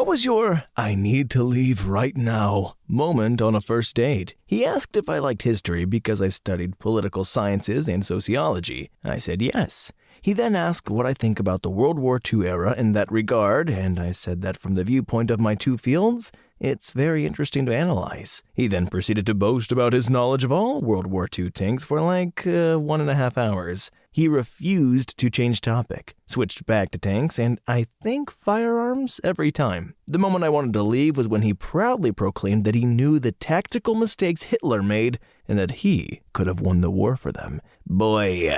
What was your "I need to leave right now" moment on a first date? He asked if I liked history because I studied political sciences and sociology. I said yes. He then asked what I think about the World War II era in that regard, and I said that from the viewpoint of my two fields, it's very interesting to analyze. He then proceeded to boast about his knowledge of all World War II tanks for like 1.5 hours. He refused to change topic, switched back to tanks, and I think firearms every time. The moment I wanted to leave was when he proudly proclaimed that he knew the tactical mistakes Hitler made and that he could have won the war for them. Boy,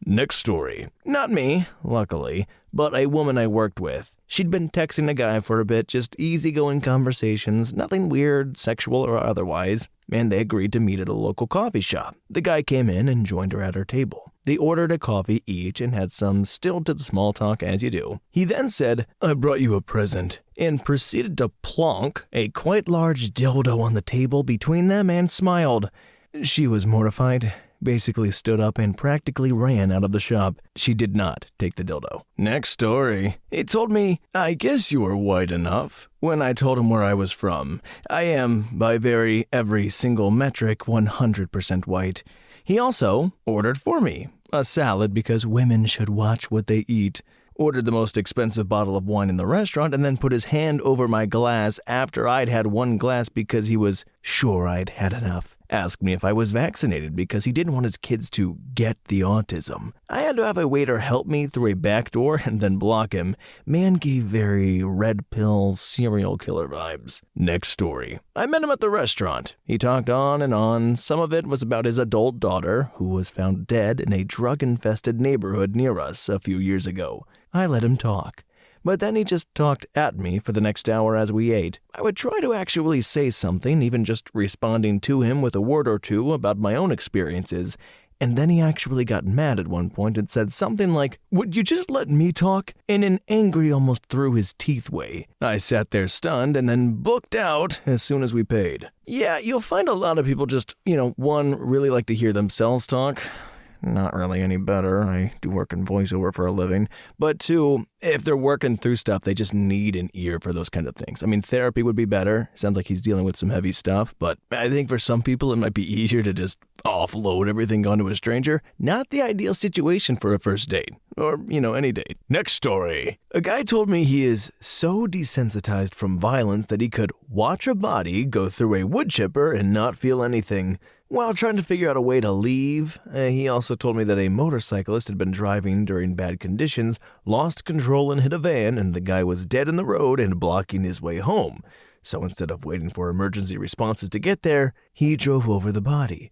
Next story. Not me, luckily, but a woman I worked with. She'd been texting a guy for a bit, just easygoing conversations, nothing weird, sexual or otherwise, and they agreed to meet at a local coffee shop. The guy came in and joined her at her table. They ordered a coffee each and had some stilted small talk as you do. He then said, "I brought you a present," and proceeded to plonk a quite large dildo on the table between them and smiled. She was mortified, basically stood up and practically ran out of the shop. She did not take the dildo. Next story. He told me, "I guess you were white enough." When I told him where I was from, I am, by every single metric, 100% white. He also ordered for me a salad because women should watch what they eat. Ordered the most expensive bottle of wine in the restaurant and then put his hand over my glass after I'd had one glass because he was sure I'd had enough. Asked me if I was vaccinated because he didn't want his kids to get the autism. I had to have a waiter help me through a back door and then block him. Man gave very red pill serial killer vibes. Next story. I met him at the restaurant. He talked on and on. Some of it was about his adult daughter, who was found dead in a drug-infested neighborhood near us a few years ago. I let him talk. But then he just talked at me for the next hour as we ate. I would try to actually say something, even just responding to him with a word or two about my own experiences. And then he actually got mad at one point and said something like, "Would you just let me talk?" in an angry, almost through his teeth way. I sat there stunned and then booked out as soon as we paid. Yeah, you'll find a lot of people just, one, really like to hear themselves talk. Not really any better. I do work in voiceover for a living. But two, if they're working through stuff, they just need an ear for those kind of things. I mean, therapy would be better. Sounds like he's dealing with some heavy stuff. But I think for some people, it might be easier to just offload everything onto a stranger. Not the ideal situation for a first date. Or, any date. Next story. A guy told me he is so desensitized from violence that he could watch a body go through a wood chipper and not feel anything. While trying to figure out a way to leave, he also told me that a motorcyclist had been driving during bad conditions, lost control and hit a van, and the guy was dead in the road and blocking his way home. So instead of waiting for emergency responses to get there, he drove over the body.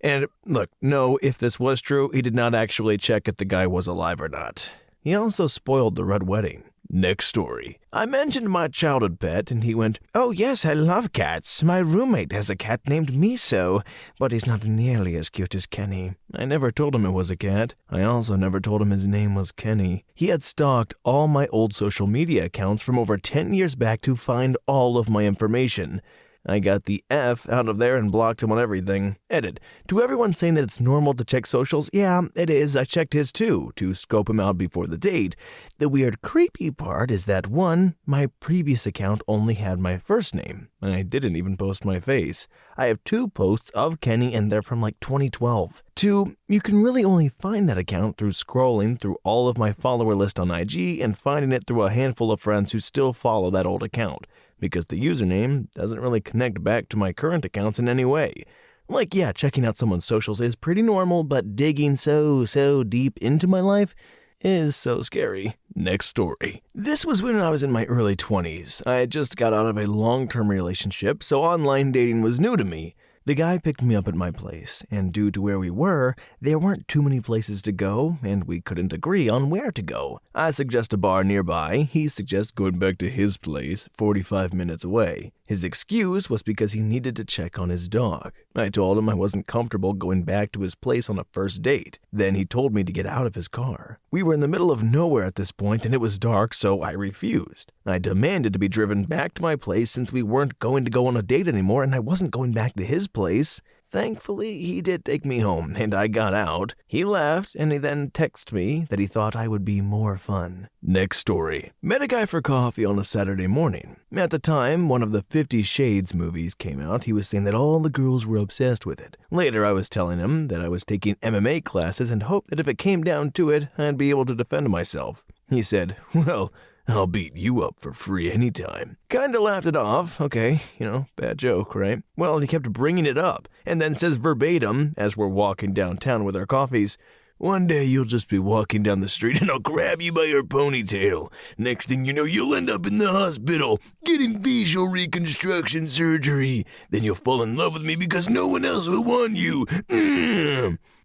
And look, no, if this was true, he did not actually check if the guy was alive or not. He also spoiled the red wedding. Next story. I mentioned my childhood pet, and he went, "Oh yes, I love cats. My roommate has a cat named Miso, but he's not nearly as cute as Kenny." I never told him it was a cat. I also never told him his name was Kenny. He had stalked all my old social media accounts from over 10 years back to find all of my information. I got the F out of there and blocked him on everything. Edit. To everyone saying that it's normal to check socials, yeah, it is. I checked his too, to scope him out before the date. The weird, creepy part is that, one, my previous account only had my first name, and I didn't even post my face. I have 2 posts of Kenny, and they're from like 2012. 2, you can really only find that account through scrolling through all of my follower list on IG and finding it through a handful of friends who still follow that old account, because the username doesn't really connect back to my current accounts in any way. Like, yeah, checking out someone's socials is pretty normal, but digging so deep into my life is so scary. Next story. This was when I was in my early 20s. I had just got out of a long-term relationship, so online dating was new to me. The guy picked me up at my place, and due to where we were, there weren't too many places to go, and we couldn't agree on where to go. I suggest a bar nearby. He suggests going back to his place, 45 minutes away. His excuse was because he needed to check on his dog. I told him I wasn't comfortable going back to his place on a first date. Then he told me to get out of his car. We were in the middle of nowhere at this point, and it was dark, so I refused. I demanded to be driven back to my place since we weren't going to go on a date anymore, and I wasn't going back to his place. Thankfully, he did take me home, and I got out. He left, and he then texted me that he thought I would be more fun. Next story. Met a guy for coffee on a Saturday morning. At the time, one of the 50 Shades movies came out. He was saying that all the girls were obsessed with it. Later, I was telling him that I was taking MMA classes and hoped that if it came down to it, I'd be able to defend myself. He said, "Well, I'll beat you up for free anytime." Kinda laughed it off. Okay, bad joke, right? Well, he kept bringing it up, and then says verbatim, as we're walking downtown with our coffees, "One day you'll just be walking down the street and I'll grab you by your ponytail. Next thing you know, you'll end up in the hospital getting facial reconstruction surgery. Then you'll fall in love with me because no one else will want you."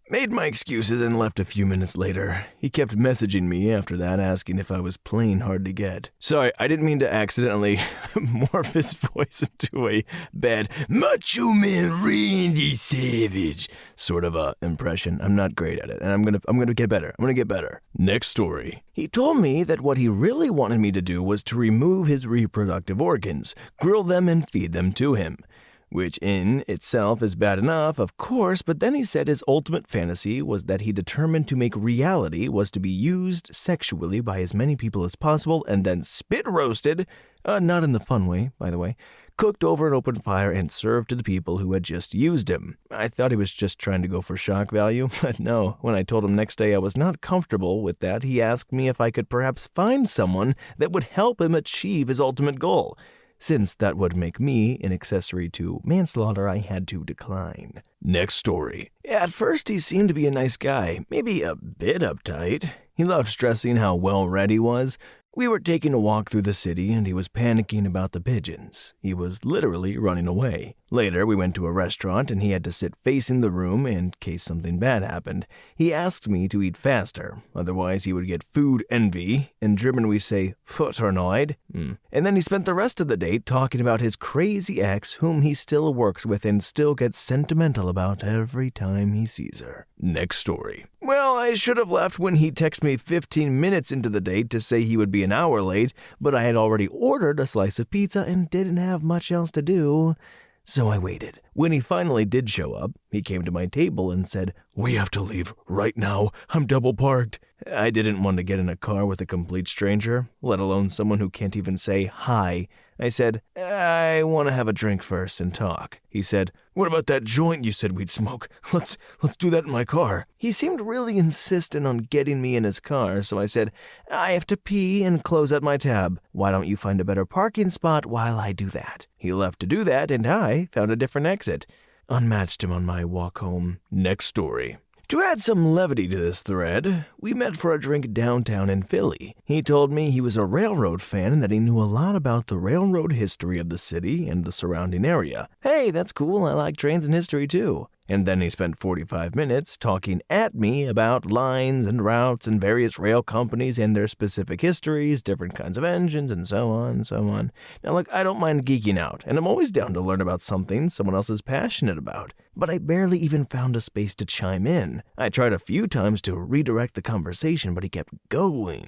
Made my excuses and left a few minutes later. He kept messaging me after that, asking if I was plain hard to get. Sorry, I didn't mean to accidentally morph his voice into a bad Macho Man Randy Savage sort of a impression. I'm not great at it, and I'm gonna get better. Next story. He told me that what he really wanted me to do was to remove his reproductive organs, grill them, and feed them to him. Which in itself is bad enough, of course, but then he said his ultimate fantasy was that he determined to make reality was to be used sexually by as many people as possible and then spit roasted, not in the fun way, by the way, cooked over an open fire and served to the people who had just used him. I thought he was just trying to go for shock value, but no, when I told him next day I was not comfortable with that, he asked me if I could perhaps find someone that would help him achieve his ultimate goal. Since that would make me an accessory to manslaughter, I had to decline. Next story. At first, he seemed to be a nice guy, maybe a bit uptight. He loved stressing how well-read he was. We were taking a walk through the city, and he was panicking about the pigeons. He was literally running away. Later, we went to a restaurant, and he had to sit facing the room in case something bad happened. He asked me to eat faster, otherwise he would get food envy. In German, we say futternoid. And then he spent the rest of the date talking about his crazy ex, whom he still works with and still gets sentimental about every time he sees her. Next story. Well, I should have left when he texted me 15 minutes into the date to say he would be an hour late, but I had already ordered a slice of pizza and didn't have much else to do. So I waited. When he finally did show up, he came to my table and said, "We have to leave right now. I'm double parked." I didn't want to get in a car with a complete stranger, let alone someone who can't even say hi. I said, "I want to have a drink first and talk." He said, "What about that joint you said we'd smoke? Let's do that in my car." He seemed really insistent on getting me in his car, so I said, "I have to pee and close out my tab. Why don't you find a better parking spot while I do that?" He left to do that, and I found a different exit. Unmatched him on my walk home. Next story. To add some levity to this thread, we met for a drink downtown in Philly. He told me he was a railroad fan and that he knew a lot about the railroad history of the city and the surrounding area. Hey, that's cool. I like trains and history too. And then he spent 45 minutes talking at me about lines and routes and various rail companies and their specific histories, different kinds of engines, and so on and so on. Now, look, I don't mind geeking out, and I'm always down to learn about something someone else is passionate about. But I barely even found a space to chime in. I tried a few times to redirect the conversation, but he kept going.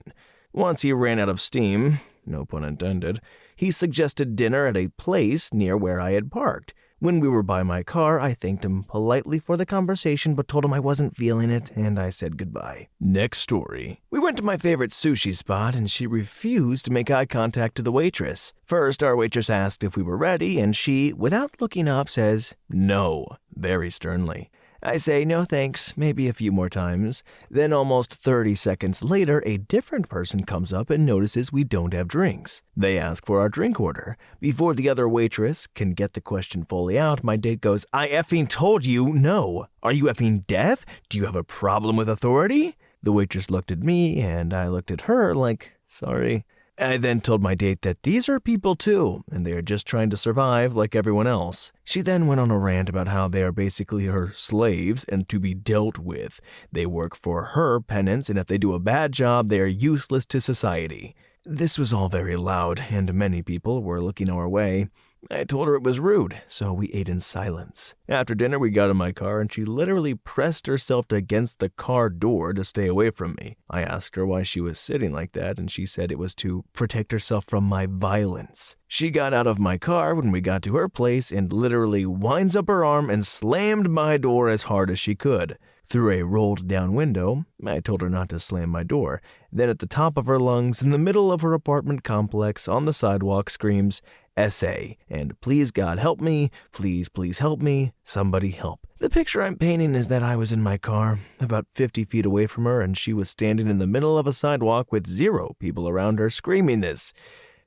Once he ran out of steam, no pun intended, he suggested dinner at a place near where I had parked. When we were by my car, I thanked him politely for the conversation, but told him I wasn't feeling it, and I said goodbye. Next story. We went to my favorite sushi spot, and she refused to make eye contact to the waitress. First, our waitress asked if we were ready, and she, without looking up, says, "No," very sternly. I say, "No thanks, maybe a few more times." Then almost 30 seconds later, a different person comes up and notices we don't have drinks. They ask for our drink order. Before the other waitress can get the question fully out, my date goes, "I effing told you no. Are you effing deaf? Do you have a problem with authority?" The waitress looked at me, and I looked at her like, sorry. I then told my date that these are people too, and they are just trying to survive like everyone else. She then went on a rant about how they are basically her slaves and to be dealt with. They work for her penance, and if they do a bad job, they are useless to society. This was all very loud, and many people were looking our way. I told her it was rude, so we ate in silence. After dinner, we got in my car and she literally pressed herself against the car door to stay away from me. I asked her why she was sitting like that and she said it was to protect herself from my violence. She got out of my car when we got to her place and literally winds up her arm and slammed my door as hard as she could. Through a rolled-down window, I told her not to slam my door. Then at the top of her lungs, in the middle of her apartment complex, on the sidewalk, screams, "SA," and "Please God help me, please help me, somebody help." The picture I'm painting is that I was in my car, about 50 feet away from her, and she was standing in the middle of a sidewalk with 0 people around her screaming this.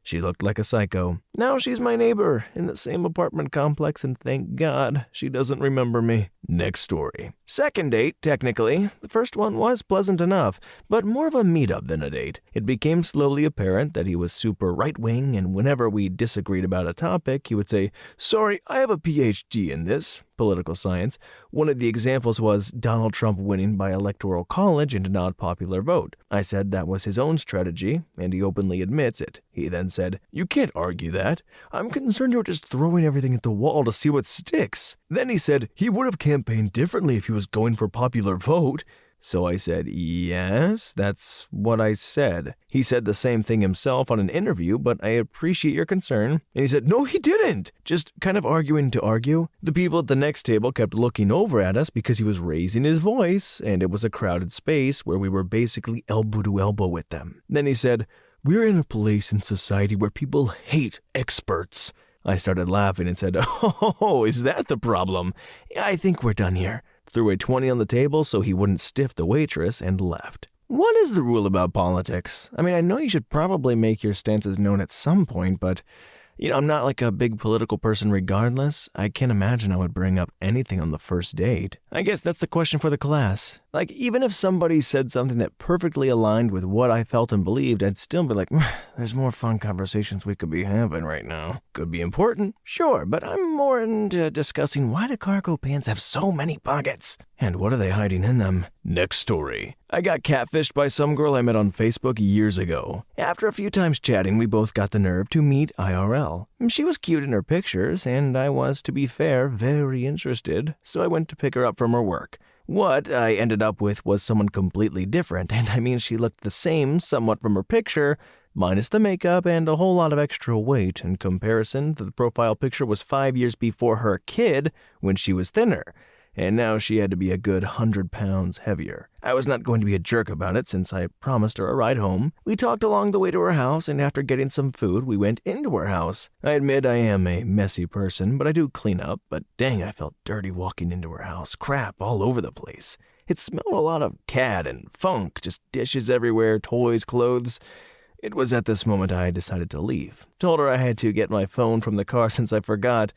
She looked like a psycho. Now she's my neighbor in the same apartment complex, and thank God she doesn't remember me. Next story. Second date, technically. The first one was pleasant enough, but more of a meetup than a date. It became slowly apparent that he was super right-wing, and whenever we disagreed about a topic, he would say, "Sorry, I have a PhD in this." Political science. One of the examples was Donald Trump winning by electoral college and a not popular vote. I said that was his own strategy, and he openly admits it. He then said, "You can't argue that. I'm concerned you're just throwing everything at the wall to see what sticks." Then he said he would have campaigned differently if he was going for popular vote. So I said, "Yes, that's what I said." He said the same thing himself on an interview, but I appreciate your concern. And he said, "No, he didn't." Just kind of arguing to argue. The people at the next table kept looking over at us because he was raising his voice, and it was a crowded space where we were basically elbow to elbow with them. Then he said, "We're in a place in society where people hate experts." I started laughing and said, "Oh, is that the problem? I think we're done here." Threw a 20 on the table so he wouldn't stiff the waitress and left. What is the rule about politics? I mean, I know you should probably make your stances known at some point, but, I'm not like a big political person regardless. I can't imagine I would bring up anything on the first date. I guess that's the question for the class. Like, even if somebody said something that perfectly aligned with what I felt and believed, I'd still be like, there's more fun conversations we could be having right now. Could be important, sure, but I'm more into discussing why do cargo pants have so many pockets? And what are they hiding in them? Next story. I got catfished by some girl I met on Facebook years ago. After a few times chatting, we both got the nerve to meet IRL. She was cute in her pictures, and I was, to be fair, very interested, so I went to pick her up from her work. What I ended up with was someone completely different, and I mean she looked the same somewhat from her picture, minus the makeup and a whole lot of extra weight. In comparison, the profile picture was 5 years before her kid when she was thinner, and now she had to be a good 100 pounds heavier. I was not going to be a jerk about it since I promised her a ride home. We talked along the way to her house, and after getting some food, we went into her house. I admit I am a messy person, but I do clean up, but dang, I felt dirty walking into her house. Crap all over the place. It smelled a lot of cat and funk, just dishes everywhere, toys, clothes. It was at this moment I decided to leave. Told her I had to get my phone from the car since I forgot.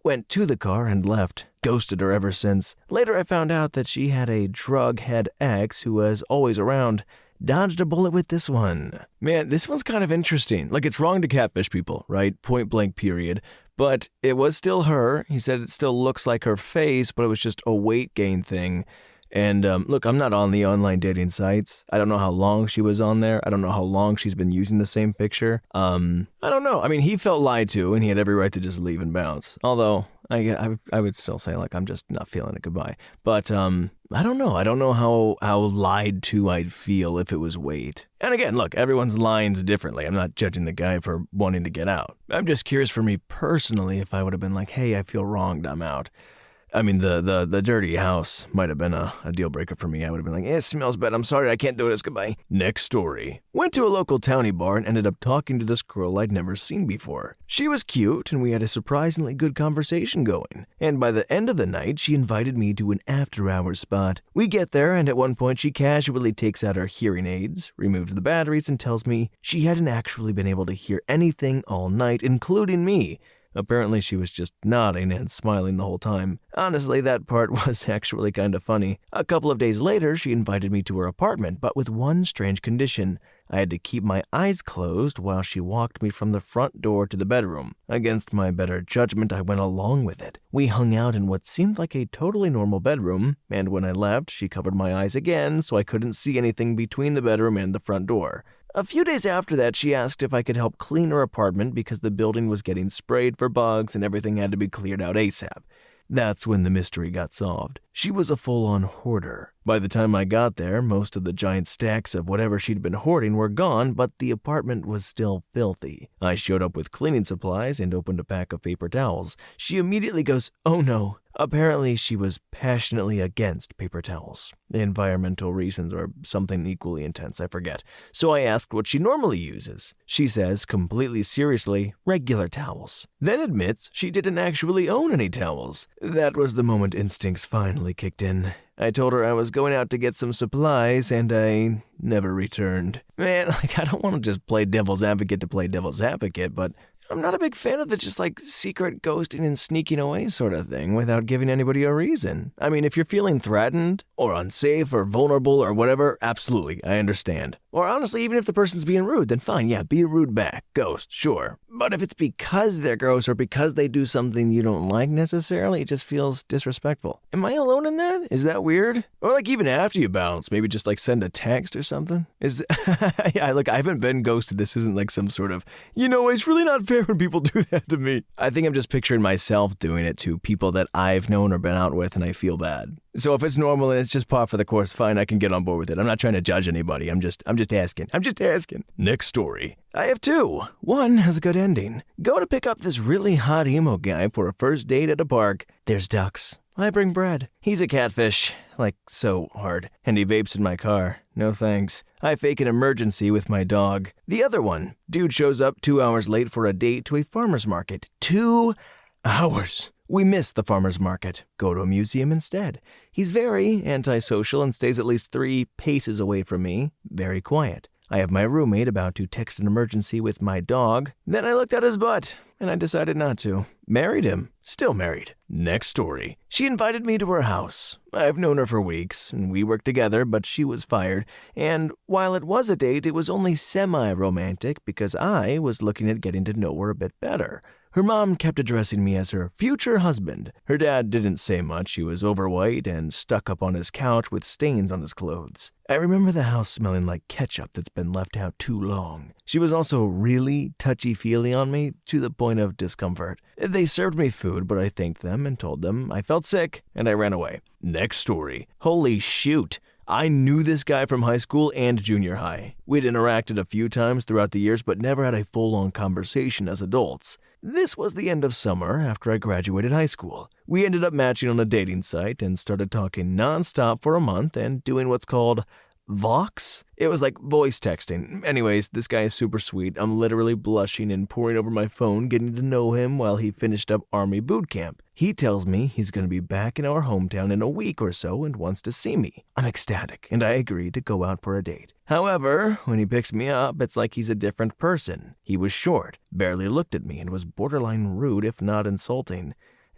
Went to the car and left. Ghosted her ever since. Later I found out that she had a drug-head ex who was always around. Dodged a bullet with this one. Man, this one's kind of interesting. Like, it's wrong to catfish people, right? Point blank period. But it was still her. He said it still looks like her face, but it was just a weight gain thing. And look, I'm not on the online dating sites. I don't know how long she was on there. I don't know how long she's been using the same picture. I don't know. I mean, he felt lied to, and he had every right to just leave and bounce. Although, I would still say, like, I'm just not feeling it goodbye. But I don't know. I don't know how lied to I'd feel if it was weight. And again, look, everyone's lying's differently. I'm not judging the guy for wanting to get out. I'm just curious for me personally if I would have been like, hey, I feel wronged, I'm out. I mean, the dirty house might have been a deal breaker for me. I would have been like, it smells bad. I'm sorry, I can't do this. Goodbye. Next story. Went to a local townie bar and ended up talking to this girl I'd never seen before. She was cute, and we had a surprisingly good conversation going. And by the end of the night, she invited me to an after-hours spot. We get there, and at one point, she casually takes out her hearing aids, removes the batteries, and tells me she hadn't actually been able to hear anything all night, including me. Apparently, she was just nodding and smiling the whole time. Honestly, that part was actually kind of funny. A couple of days later, she invited me to her apartment, but with one strange condition. I had to keep my eyes closed while she walked me from the front door to the bedroom. Against my better judgment, I went along with it. We hung out in what seemed like a totally normal bedroom, and when I left, she covered my eyes again so I couldn't see anything between the bedroom and the front door. A few days after that, she asked if I could help clean her apartment because the building was getting sprayed for bugs and everything had to be cleared out ASAP. That's when the mystery got solved. She was a full-on hoarder. By the time I got there, most of the giant stacks of whatever she'd been hoarding were gone, but the apartment was still filthy. I showed up with cleaning supplies and opened a pack of paper towels. She immediately goes, "Oh no." Apparently, she was passionately against paper towels. Environmental reasons or something equally intense, I forget. So I asked what she normally uses. She says, completely seriously, regular towels. Then admits she didn't actually own any towels. That was the moment instincts finally kicked in. I told her I was going out to get some supplies, and I never returned. Man, I don't want to just play devil's advocate to play devil's advocate, but I'm not a big fan of the just secret ghosting and sneaking away sort of thing without giving anybody a reason. I mean, if you're feeling threatened or unsafe or vulnerable or whatever, absolutely, I understand. Or honestly, even if the person's being rude, then fine, yeah, be rude back. Ghost, sure. But if it's because they're gross or because they do something you don't like necessarily, it just feels disrespectful. Am I alone in that? Is that weird? Or even after you bounce, maybe just send a text or something? Yeah, look, I haven't been ghosted. This isn't some sort of, it's really not fair when people do that to me. I think I'm just picturing myself doing it to people that I've known or been out with and I feel bad. So if it's normal and it's just par for the course, fine, I can get on board with it. I'm not trying to judge anybody. I'm just asking. Next story. I have two. One has a good ending. Go to pick up this really hot emo guy for a first date at a park. There's ducks. I bring bread. He's a catfish. So hard. And he vapes in my car. No thanks. I fake an emergency with my dog. The other one. Dude shows up 2 hours late for a date to a farmer's market. 2 hours. We miss the farmer's market. Go to a museum instead. He's very antisocial and stays at least 3 paces away from me. Very quiet. I have my roommate about to text an emergency with my dog. Then I looked at his butt, and I decided not to. Married him. Still married. Next story. She invited me to her house. I've known her for weeks, and we worked together, but she was fired. And while it was a date, it was only semi-romantic because I was looking at getting to know her a bit better. Her mom kept addressing me as her future husband. Her dad didn't say much. He was overweight and stuck up on his couch with stains on his clothes. I remember the house smelling like ketchup that's been left out too long. She was also really touchy-feely on me to the point of discomfort. They served me food, but I thanked them and told them I felt sick and I ran away. Next story. Holy shoot. I knew this guy from high school and junior high. We'd interacted a few times throughout the years, but never had a full-on conversation as adults. This was the end of summer after I graduated high school. We ended up matching on a dating site and started talking nonstop for a month and doing what's called Vox? It was like voice texting. Anyways, this guy is super sweet. I'm literally blushing and poring over my phone, getting to know him while he finished up Army boot camp. He tells me he's going to be back in our hometown in a week or so and wants to see me. I'm ecstatic, and I agree to go out for a date. However, when he picks me up, it's like he's a different person. He was short, barely looked at me, and was borderline rude if not insulting.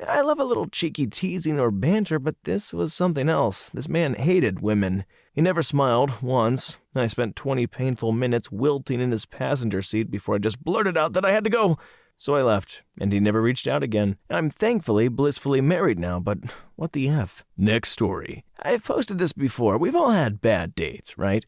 I love a little cheeky teasing or banter, but this was something else. This man hated women. He never smiled once. I spent 20 painful minutes wilting in his passenger seat before I just blurted out that I had to go. So I left, and he never reached out again. I'm thankfully blissfully married now, but what the F? Next story. I've posted this before. We've all had bad dates, right?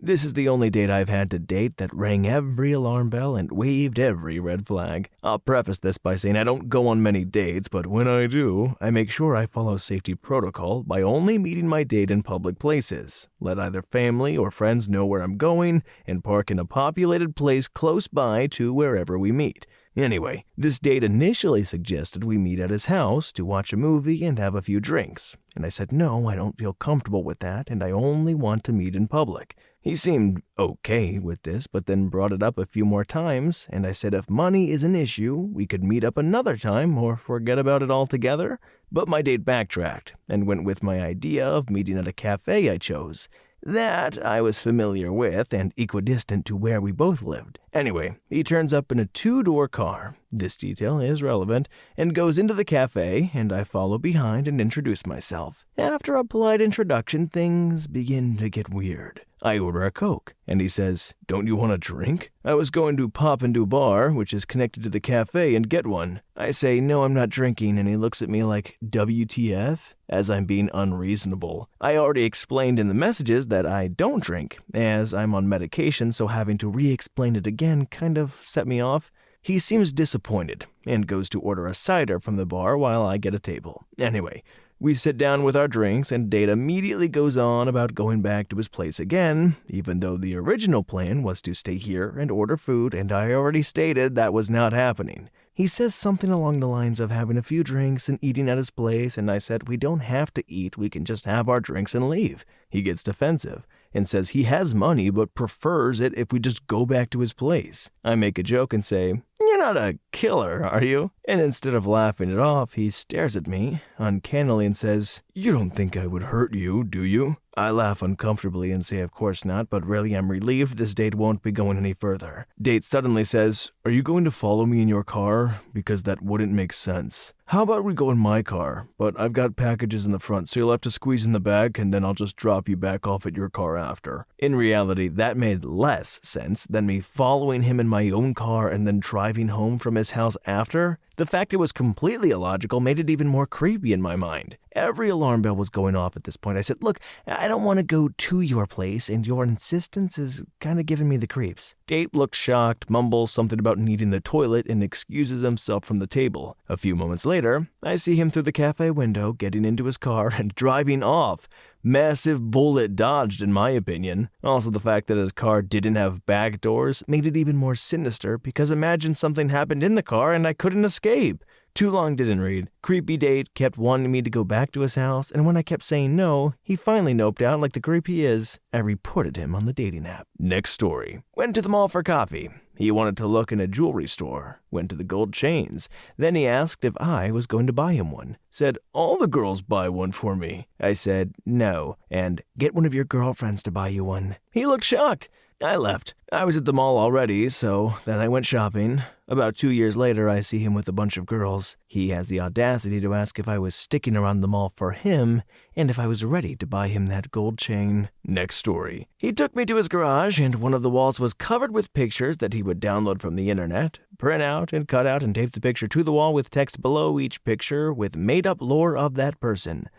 This is the only date I've had to date that rang every alarm bell and waved every red flag. I'll preface this by saying I don't go on many dates, but when I do, I make sure I follow safety protocol by only meeting my date in public places. Let either family or friends know where I'm going and park in a populated place close by to wherever we meet. Anyway, this date initially suggested we meet at his house to watch a movie and have a few drinks. And I said, no, I don't feel comfortable with that, and I only want to meet in public. He seemed okay with this, but then brought it up a few more times, and I said if money is an issue, we could meet up another time or forget about it altogether. But my date backtracked and went with my idea of meeting at a cafe I chose. That I was familiar with and equidistant to where we both lived. Anyway, he turns up in a 2-door car, this detail is relevant, and goes into the cafe, and I follow behind and introduce myself. After a polite introduction, things begin to get weird. I order a Coke, and he says, "Don't you want a drink?" I was going to pop into a bar, which is connected to the cafe, and get one. I say, "No, I'm not drinking," and he looks at me like, "WTF?" as I'm being unreasonable. I already explained in the messages that I don't drink, as I'm on medication, so having to re-explain it again kind of set me off. He seems disappointed, and goes to order a cider from the bar while I get a table. Anyway, we sit down with our drinks, and Date immediately goes on about going back to his place again, even though the original plan was to stay here and order food, and I already stated that was not happening. He says something along the lines of having a few drinks and eating at his place, and I said we don't have to eat, we can just have our drinks and leave. He gets defensive and says he has money but prefers it if we just go back to his place. I make a joke and say, "You're not a killer, are you?" And instead of laughing it off, he stares at me uncannily and says, "You don't think I would hurt you, do you?" I laugh uncomfortably and say of course not, but really I'm relieved this date won't be going any further. Date suddenly says, "Are you going to follow me in your car? Because that wouldn't make sense. How about we go in my car? But I've got packages in the front, so you'll have to squeeze in the back and then I'll just drop you back off at your car after." In reality, that made less sense than me following him in my own car and then driving home from his house after. The fact it was completely illogical made it even more creepy in my mind. Every alarm bell was going off at this point. I said, "Look, I don't want to go to your place, and your insistence is kind of giving me the creeps." Date looks shocked, mumbles something about needing the toilet, and excuses himself from the table. A few moments later, I see him through the cafe window, getting into his car and driving off. Massive bullet dodged, in my opinion. Also, the fact that his car didn't have back doors made it even more sinister, because imagine something happened in the car and I couldn't escape. Too long didn't read. Creepy Date kept wanting me to go back to his house, and when I kept saying no, he finally noped out like the creep he is. I reported him on the dating app. Next story. Went to the mall for coffee. He wanted to look in a jewelry store. Went to the gold chains. Then he asked if I was going to buy him one. Said, "All the girls buy one for me." I said, "No, and get one of your girlfriends to buy you one." He looked shocked. I left. I was at the mall already, so then I went shopping. About 2 years later, I see him with a bunch of girls. He has the audacity to ask if I was sticking around the mall for him, and if I was ready to buy him that gold chain. Next story. He took me to his garage, and one of the walls was covered with pictures that he would download from the internet, print out, and cut out and tape the picture to the wall with text below each picture with made-up lore of that person.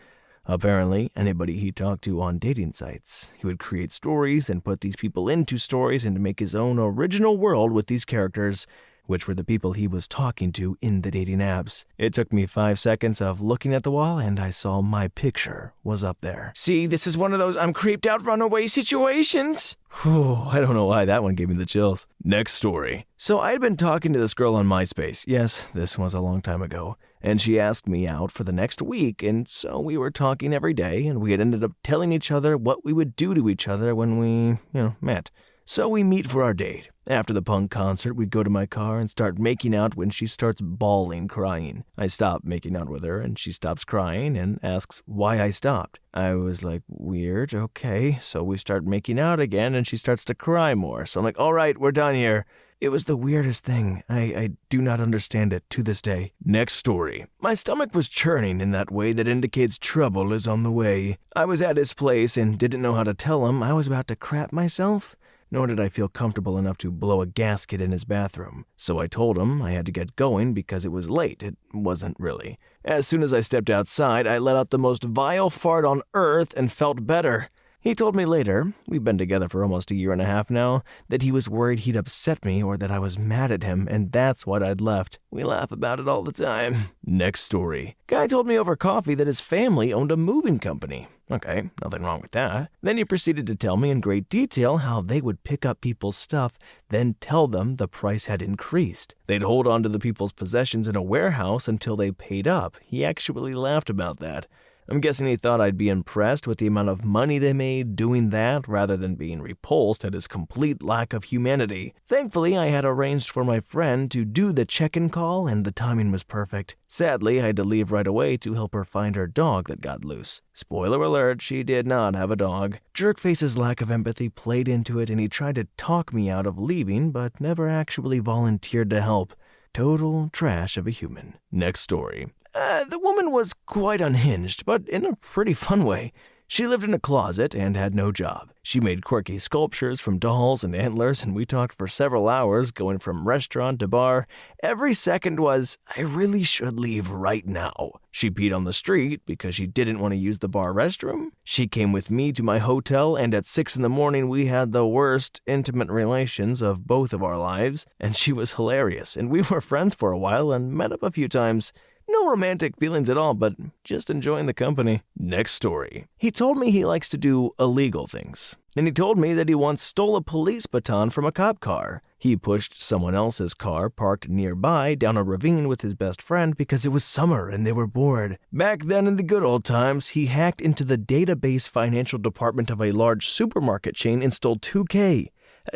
Apparently, anybody he talked to on dating sites. He would create stories and put these people into stories and make his own original world with these characters, which were the people he was talking to in the dating apps. It took me 5 seconds of looking at the wall, and I saw my picture was up there. See, this is one of those I'm creeped out runaway situations. Whew, I don't know why that one gave me the chills. Next story. So I had been talking to this girl on MySpace. Yes, this was a long time ago. And she asked me out for the next week, and so we were talking every day, and we had ended up telling each other what we would do to each other when we, met. So we meet for our date. After the punk concert, we go to my car and start making out when she starts bawling, crying. I stop making out with her, and she stops crying and asks why I stopped. I was like, weird, okay. So we start making out again, and she starts to cry more. So I'm like, all right, we're done here. It was the weirdest thing. I do not understand it to this day. Next story. My stomach was churning in that way that indicates trouble is on the way. I was at his place and didn't know how to tell him I was about to crap myself. Nor did I feel comfortable enough to blow a gasket in his bathroom. So I told him I had to get going because it was late. It wasn't really. As soon as I stepped outside, I let out the most vile fart on earth and felt better. He told me later, we've been together for almost a year and a half now, that he was worried he'd upset me or that I was mad at him, and that's what I'd left. We laugh about it all the time. Next story. Guy told me over coffee that his family owned a moving company. Okay, nothing wrong with that. Then he proceeded to tell me in great detail how they would pick up people's stuff, then tell them the price had increased. They'd hold on to the people's possessions in a warehouse until they paid up. He actually laughed about that. I'm guessing he thought I'd be impressed with the amount of money they made doing that rather than being repulsed at his complete lack of humanity. Thankfully, I had arranged for my friend to do the check-in call and the timing was perfect. Sadly, I had to leave right away to help her find her dog that got loose. Spoiler alert, she did not have a dog. Jerkface's lack of empathy played into it and he tried to talk me out of leaving but never actually volunteered to help. Total trash of a human. Next story. The woman was quite unhinged, but in a pretty fun way. She lived in a closet and had no job. She made quirky sculptures from dolls and antlers, and we talked for several hours, going from restaurant to bar. Every second was, I really should leave right now. She peed on the street because she didn't want to use the bar restroom. She came with me to my hotel, and at 6 a.m. we had the worst intimate relations of both of our lives, and she was hilarious, and we were friends for a while and met up a few times. No romantic feelings at all, but just enjoying the company. Next story. He told me he likes to do illegal things. And he told me that he once stole a police baton from a cop car. He pushed someone else's car parked nearby down a ravine with his best friend because it was summer and they were bored. Back then in the good old times, he hacked into the database financial department of a large supermarket chain and stole $2,000.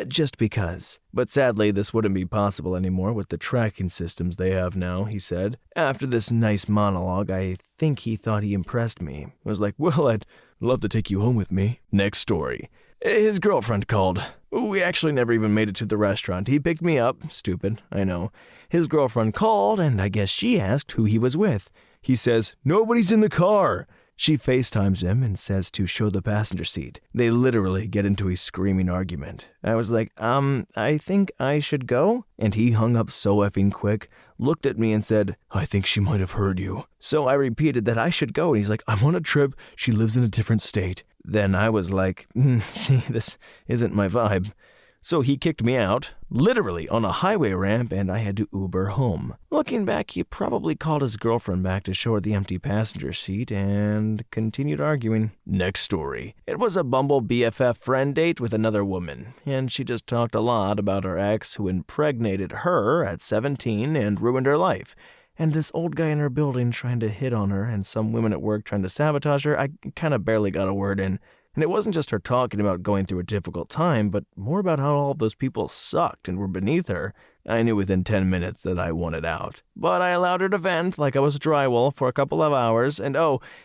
Just because. But sadly, this wouldn't be possible anymore with the tracking systems they have now, he said. After this nice monologue, I think he thought he impressed me. I was like, well, I'd love to take you home with me. Next story. His girlfriend called. We actually never even made it to the restaurant. He picked me up. Stupid, I know. His girlfriend called, and I guess she asked who he was with. He says, nobody's in the car. She FaceTimes him and says to show the passenger seat. They literally get into a screaming argument. I was like, I think I should go? And he hung up so effing quick, looked at me and said, I think she might have heard you. So I repeated that I should go, and he's like, I'm on a trip. She lives in a different state. Then I was like, see, this isn't my vibe. So he kicked me out, literally on a highway ramp, and I had to Uber home. Looking back, he probably called his girlfriend back to show her the empty passenger seat and continued arguing. Next story. It was a Bumble BFF friend date with another woman, and she just talked a lot about her ex who impregnated her at 17 and ruined her life. And this old guy in her building trying to hit on her, and some women at work trying to sabotage her. I kind of barely got a word in. And it wasn't just her talking about going through a difficult time, but more about how all of those people sucked and were beneath her. I knew within 10 minutes that I wanted out. But I allowed her to vent like I was drywall for a couple of hours, and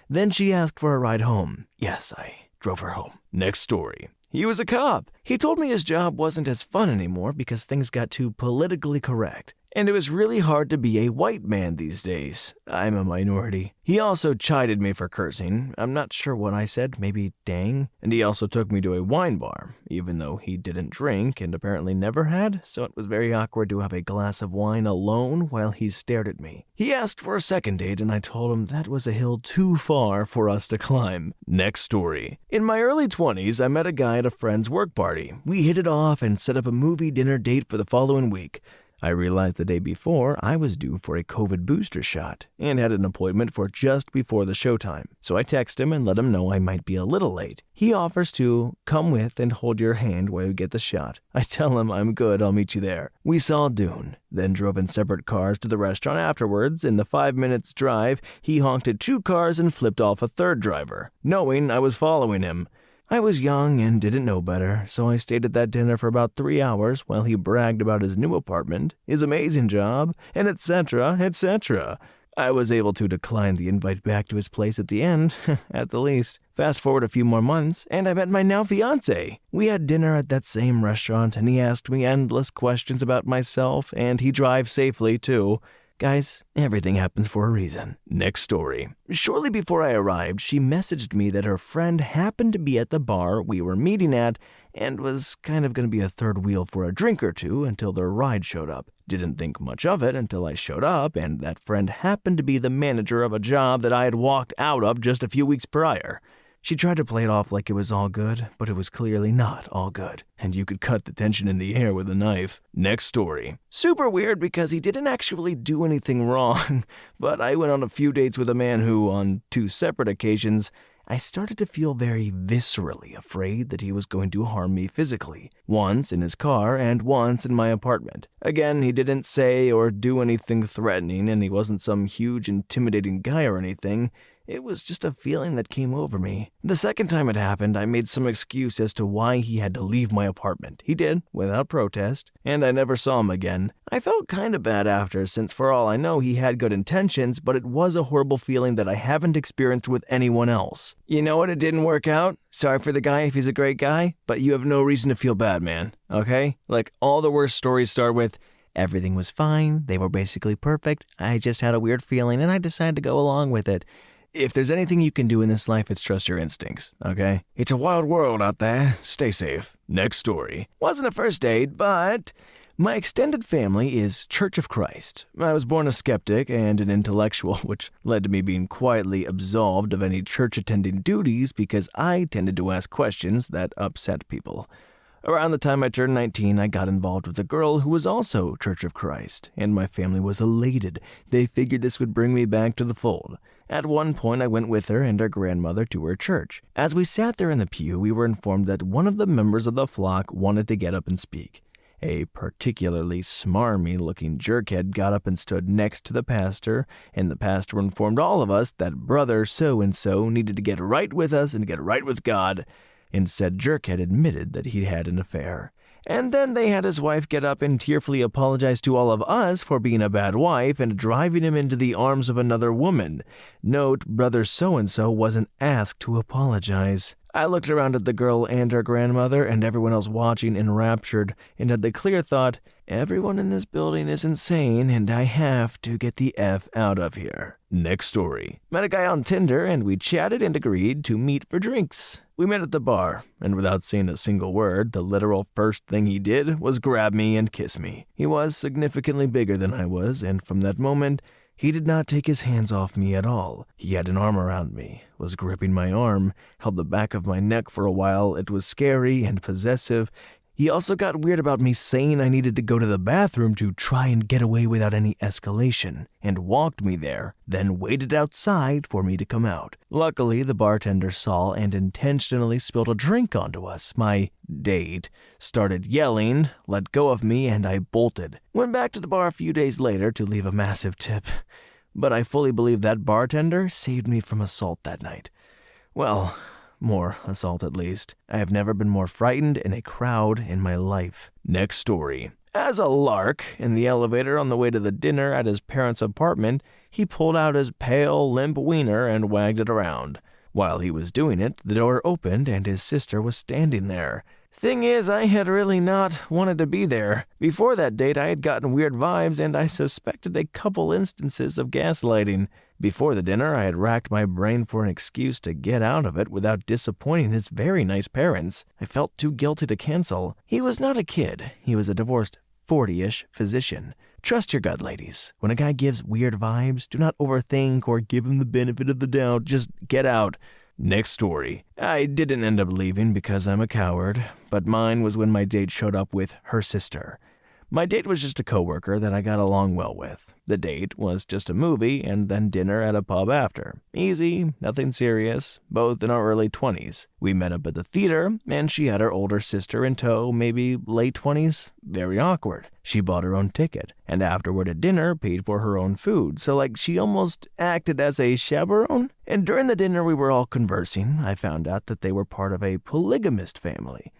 then she asked for a ride home. Yes, I drove her home. Next story. He was a cop. He told me his job wasn't as fun anymore because things got too politically correct. And it was really hard to be a white man these days. I'm a minority. He also chided me for cursing. I'm not sure what I said, maybe dang. And he also took me to a wine bar, even though he didn't drink and apparently never had, so it was very awkward to have a glass of wine alone while he stared at me. He asked for a second date, and I told him that was a hill too far for us to climb. Next story. In my early 20s, I met a guy at a friend's work party. We hit it off and set up a movie dinner date for the following week. I realized the day before I was due for a COVID booster shot and had an appointment for just before the showtime. So I text him and let him know I might be a little late. He offers to come with and hold your hand while you get the shot. I tell him I'm good, I'll meet you there. We saw Dune, then drove in separate cars to the restaurant afterwards. In the 5 minutes drive, he honked at 2 cars and flipped off a third driver, knowing I was following him. I was young and didn't know better, so I stayed at that dinner for about 3 hours while he bragged about his new apartment, his amazing job, and etc., etc. I was able to decline the invite back to his place at the end, at the least. Fast forward a few more months, and I met my now fiancé. We had dinner at that same restaurant, and he asked me endless questions about myself, and he drives safely, too. Guys, everything happens for a reason. Next story. Shortly before I arrived, she messaged me that her friend happened to be at the bar we were meeting at and was kind of going to be a third wheel for a drink or two until their ride showed up. Didn't think much of it until I showed up, and that friend happened to be the manager of a job that I had walked out of just a few weeks prior. She tried to play it off like it was all good, but it was clearly not all good, and you could cut the tension in the air with a knife. Next story. Super weird because he didn't actually do anything wrong, but I went on a few dates with a man who, on 2 separate occasions, I started to feel very viscerally afraid that he was going to harm me physically, once in his car and once in my apartment. Again, he didn't say or do anything threatening, and he wasn't some huge intimidating guy or anything. It was just a feeling that came over me. The second time it happened, I made some excuse as to why he had to leave my apartment. He did, without protest, and I never saw him again. I felt kind of bad after, since for all I know he had good intentions, but it was a horrible feeling that I haven't experienced with anyone else. You know what? It didn't work out. Sorry for the guy if he's a great guy, but you have no reason to feel bad, man. Okay? Like, all the worst stories start with, everything was fine, they were basically perfect, I just had a weird feeling and I decided to go along with it. if there's anything you can do in this life, it's trust your instincts, okay? It's a wild world out there. Stay safe. Next story. Wasn't a first date, but my extended family is Church of Christ. I was born a skeptic and an intellectual, which led to me being quietly absolved of any church-attending duties because I tended to ask questions that upset people. Around the time I turned 19, I got involved with a girl who was also Church of Christ, and my family was elated. They figured this would bring me back to the fold. At one point, I went with her and her grandmother to her church. As we sat there in the pew, we were informed that one of the members of the flock wanted to get up and speak. A particularly smarmy-looking jerkhead got up and stood next to the pastor, and the pastor informed all of us that brother so-and-so needed to get right with us and get right with God, and said jerkhead admitted that he had an affair. And then they had his wife get up and tearfully apologize to all of us for being a bad wife and driving him into the arms of another woman. Note, brother so-and-so wasn't asked to apologize. I looked around at the girl and her grandmother and everyone else watching enraptured and had the clear thought, everyone in this building is insane and I have to get the F out of here. Next story. Met a guy on Tinder and we chatted and agreed to meet for drinks. We met at the bar, and without saying a single word, the literal first thing he did was grab me and kiss me. He was significantly bigger than I was, and from that moment, he did not take his hands off me at all. He had an arm around me, was gripping my arm, held the back of my neck for a while. It was scary and possessive. He also got weird about me saying I needed to go to the bathroom to try and get away without any escalation, and walked me there, then waited outside for me to come out. Luckily, the bartender saw and intentionally spilled a drink onto us. My date started yelling, let go of me, and I bolted. Went back to the bar a few days later to leave a massive tip. But I fully believe that bartender saved me from assault that night. Well, more assault at least. I have never been more frightened in a crowd in my life. Next story. As a lark, in the elevator on the way to the dinner at his parents' apartment, he pulled out his pale, limp wiener and wagged it around. While he was doing it, the door opened and his sister was standing there. Thing is, I had really not wanted to be there. Before that date, I had gotten weird vibes and I suspected a couple instances of gaslighting. Before the dinner, I had racked my brain for an excuse to get out of it without disappointing his very nice parents. I felt too guilty to cancel. He was not a kid. He was a divorced 40-ish physician. Trust your gut, ladies. When a guy gives weird vibes, do not overthink or give him the benefit of the doubt. Just get out. Next story. I didn't end up leaving because I'm a coward, but mine was when my date showed up with her sister. My date was just a coworker that I got along well with. The date was just a movie and then dinner at a pub after. Easy, nothing serious, both in our early 20s. We met up at the theater, and she had her older sister in tow, maybe late 20s. Very awkward. She bought her own ticket, and afterward at dinner paid for her own food, so she almost acted as a chaperone. And during the dinner we were all conversing. I found out that they were part of a polygamist family.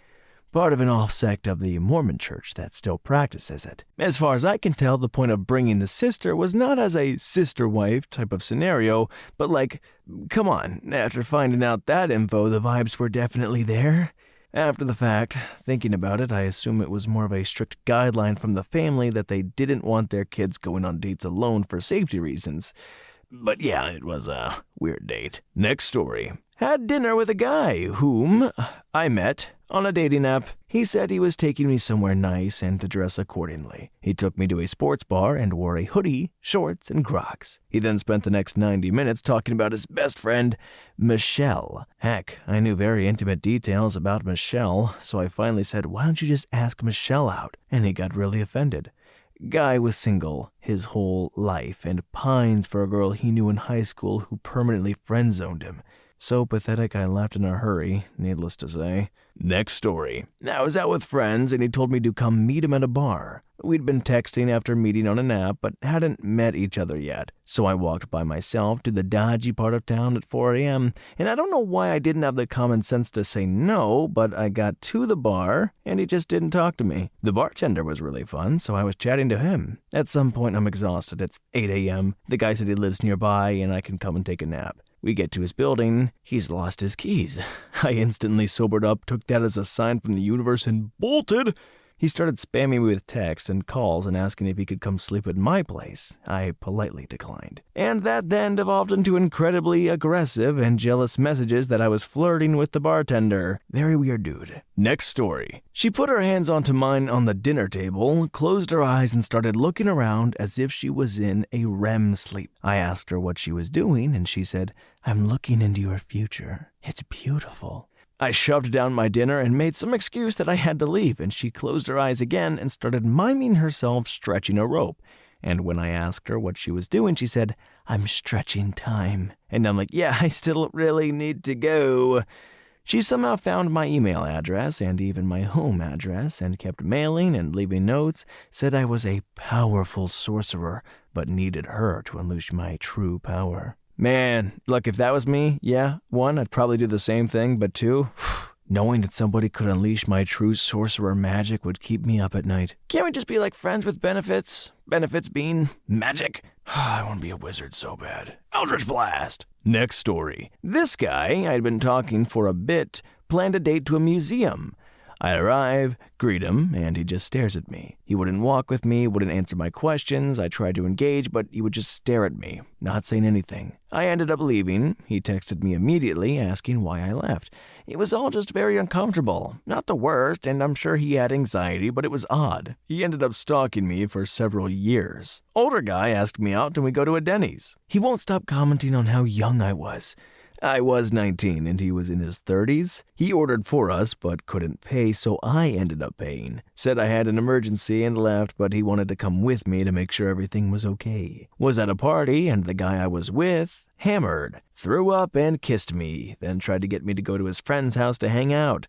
Part of an off-sect of the Mormon church that still practices it. As far as I can tell, the point of bringing the sister was not as a sister-wife type of scenario, but come on, after finding out that info, the vibes were definitely there. After the fact, thinking about it, I assume it was more of a strict guideline from the family that they didn't want their kids going on dates alone for safety reasons. But yeah, it was a weird date. Next story. Had dinner with a guy whom I met on a dating app. He said he was taking me somewhere nice and to dress accordingly. He took me to a sports bar and wore a hoodie, shorts, and Crocs. He then spent the next 90 minutes talking about his best friend, Michelle. Heck, I knew very intimate details about Michelle, so I finally said, why don't you just ask Michelle out? And he got really offended. Guy was single his whole life and pines for a girl he knew in high school who permanently friend-zoned him. So pathetic I left in a hurry, needless to say. Next story. I was out with friends and he told me to come meet him at a bar. We'd been texting after meeting on an app but hadn't met each other yet. So I walked by myself to the dodgy part of town at 4 a.m. And I don't know why I didn't have the common sense to say no, but I got to the bar and he just didn't talk to me. The bartender was really fun, so I was chatting to him. At some point I'm exhausted. It's 8 a.m. The guy said he lives nearby and I can come and take a nap. We get to his building. He's lost his keys. I instantly sobered up, took that as a sign from the universe, and bolted. He started spamming me with texts and calls and asking if he could come sleep at my place. I politely declined. And that then devolved into incredibly aggressive and jealous messages that I was flirting with the bartender. Very weird dude. Next story. She put her hands onto mine on the dinner table, closed her eyes, and started looking around as if she was in a REM sleep. I asked her what she was doing, and she said, "I'm looking into your future. It's beautiful." I shoved down my dinner and made some excuse that I had to leave, and she closed her eyes again and started miming herself stretching a rope. And when I asked her what she was doing, she said, "I'm stretching time." And I'm like, yeah, I still really need to go. She somehow found my email address and even my home address and kept mailing and leaving notes, said I was a powerful sorcerer, but needed her to unleash my true power. Man, look, if that was me, yeah, 1, I'd probably do the same thing, but 2, knowing that somebody could unleash my true sorcerer magic would keep me up at night. Can't we just be like friends with benefits? Benefits being magic? I want to be a wizard so bad. Eldritch Blast! Next story. This guy I'd been talking for a bit planned a date to a museum. I arrive, greet him, and he just stares at me. He wouldn't walk with me, wouldn't answer my questions. I tried to engage, but he would just stare at me, not saying anything. I ended up leaving. He texted me immediately, asking why I left. It was all just very uncomfortable. Not the worst, and I'm sure he had anxiety, but it was odd. He ended up stalking me for several years. Older guy asked me out and we go to a Denny's. He won't stop commenting on how young I was. I was 19 and he was in his 30s. He ordered for us but couldn't pay, so I ended up paying. Said I had an emergency and left, but he wanted to come with me to make sure everything was okay. Was at a party and the guy I was with hammered, threw up and kissed me, then tried to get me to go to his friend's house to hang out.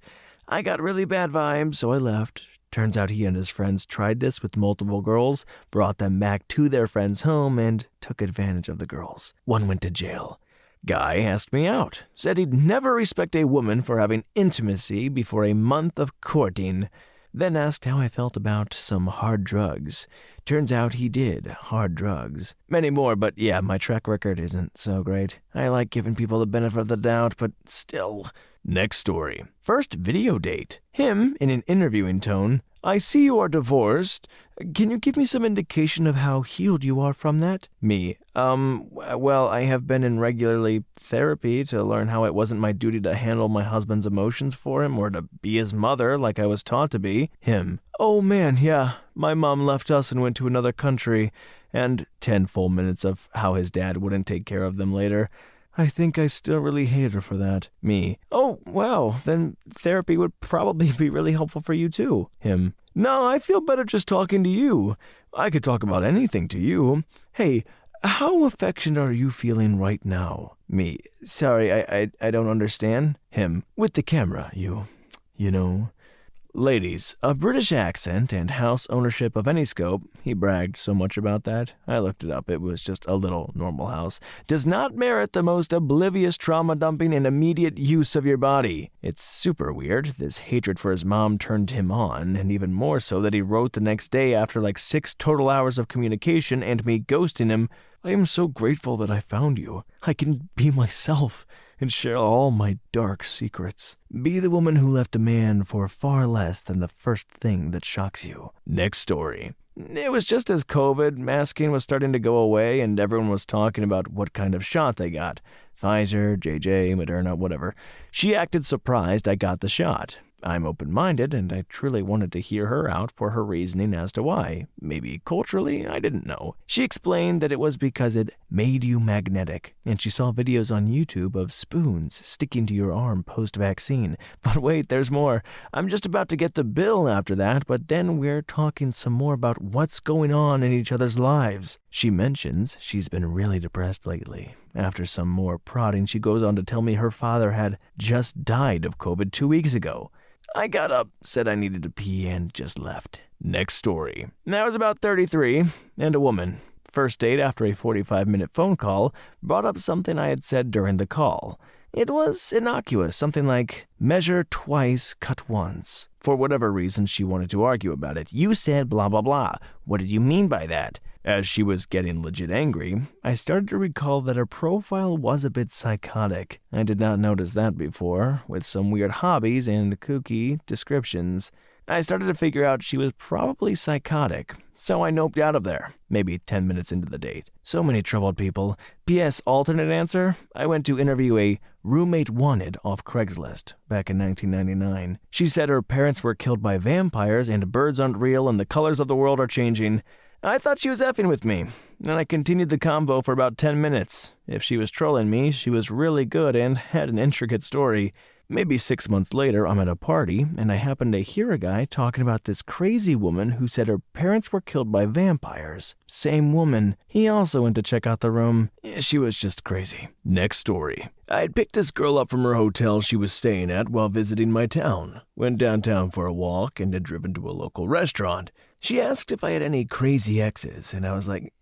I got really bad vibes, so I left. Turns out he and his friends tried this with multiple girls, brought them back to their friend's home, and took advantage of the girls. One went to jail. Guy asked me out, said he'd never respect a woman for having intimacy before a month of courting, then asked how I felt about some hard drugs. Turns out he did hard drugs. Many more, but yeah, my track record isn't so great. I like giving people the benefit of the doubt, but still. Next story. First video date. Him, in an interviewing tone, "I see you are divorced. Can you give me some indication of how healed you are from that?" Me, well, I have been in regularly therapy to learn how it wasn't my duty to handle my husband's emotions for him or to be his mother like I was taught to be. Him, "Oh man, yeah, my mom left us and went to another country," and 10 full minutes of how his dad wouldn't take care of them later. I think I still really hate her for that. Me, "Oh, wow, then therapy would probably be really helpful for you too." Him, "No, I feel better just talking to you. I could talk about anything to you. Hey, how affectionate are you feeling right now?" Me, "Sorry, I don't understand." Him, "With the camera, you know." Ladies, a British accent and house ownership of any scope, he bragged so much about that. I looked it up, it was just a little normal house. Does not merit the most oblivious trauma dumping and immediate use of your body. It's super weird. This hatred for his mom turned him on, and even more so that he wrote the next day after like 6 total hours of communication and me ghosting him, "I am so grateful that I found you. I can be myself and share all my dark secrets. Be the woman who left a man for far less than the first thing that shocks you." Next story. It was just as COVID masking was starting to go away and everyone was talking about what kind of shot they got. Pfizer, JJ, Moderna, whatever. She acted surprised I got the shot. I'm open-minded, and I truly wanted to hear her out for her reasoning as to why. Maybe culturally, I didn't know. She explained that it was because it made you magnetic, and she saw videos on YouTube of spoons sticking to your arm post-vaccine. But wait, there's more. I'm just about to get the bill after that, but then we're talking some more about what's going on in each other's lives. She mentions she's been really depressed lately. After some more prodding, she goes on to tell me her father had just died of COVID 2 weeks ago. I got up, said I needed to pee, and just left. Next story. I was about 33, and a woman. First date after a 45-minute phone call brought up something I had said during the call. It was innocuous, something like, "Measure twice, cut once." For whatever reason, she wanted to argue about it. "You said blah, blah, blah. What did you mean by that?" As she was getting legit angry, I started to recall that her profile was a bit psychotic. I did not notice that before, with some weird hobbies and kooky descriptions. I started to figure out she was probably psychotic, so I noped out of there, maybe 10 minutes into the date. So many troubled people. P.S. Alternate answer, I went to interview a roommate wanted off Craigslist back in 1999. She said her parents were killed by vampires and birds aren't real and the colors of the world are changing. I thought she was effing with me, and I continued the convo for about 10 minutes. If she was trolling me, she was really good and had an intricate story. Maybe 6 months later, I'm at a party, and I happened to hear a guy talking about this crazy woman who said her parents were killed by vampires. Same woman. He also went to check out the room. She was just crazy. Next story. I'd picked this girl up from her hotel she was staying at while visiting my town. Went downtown for a walk and had driven to a local restaurant. She asked if I had any crazy exes, and I was like,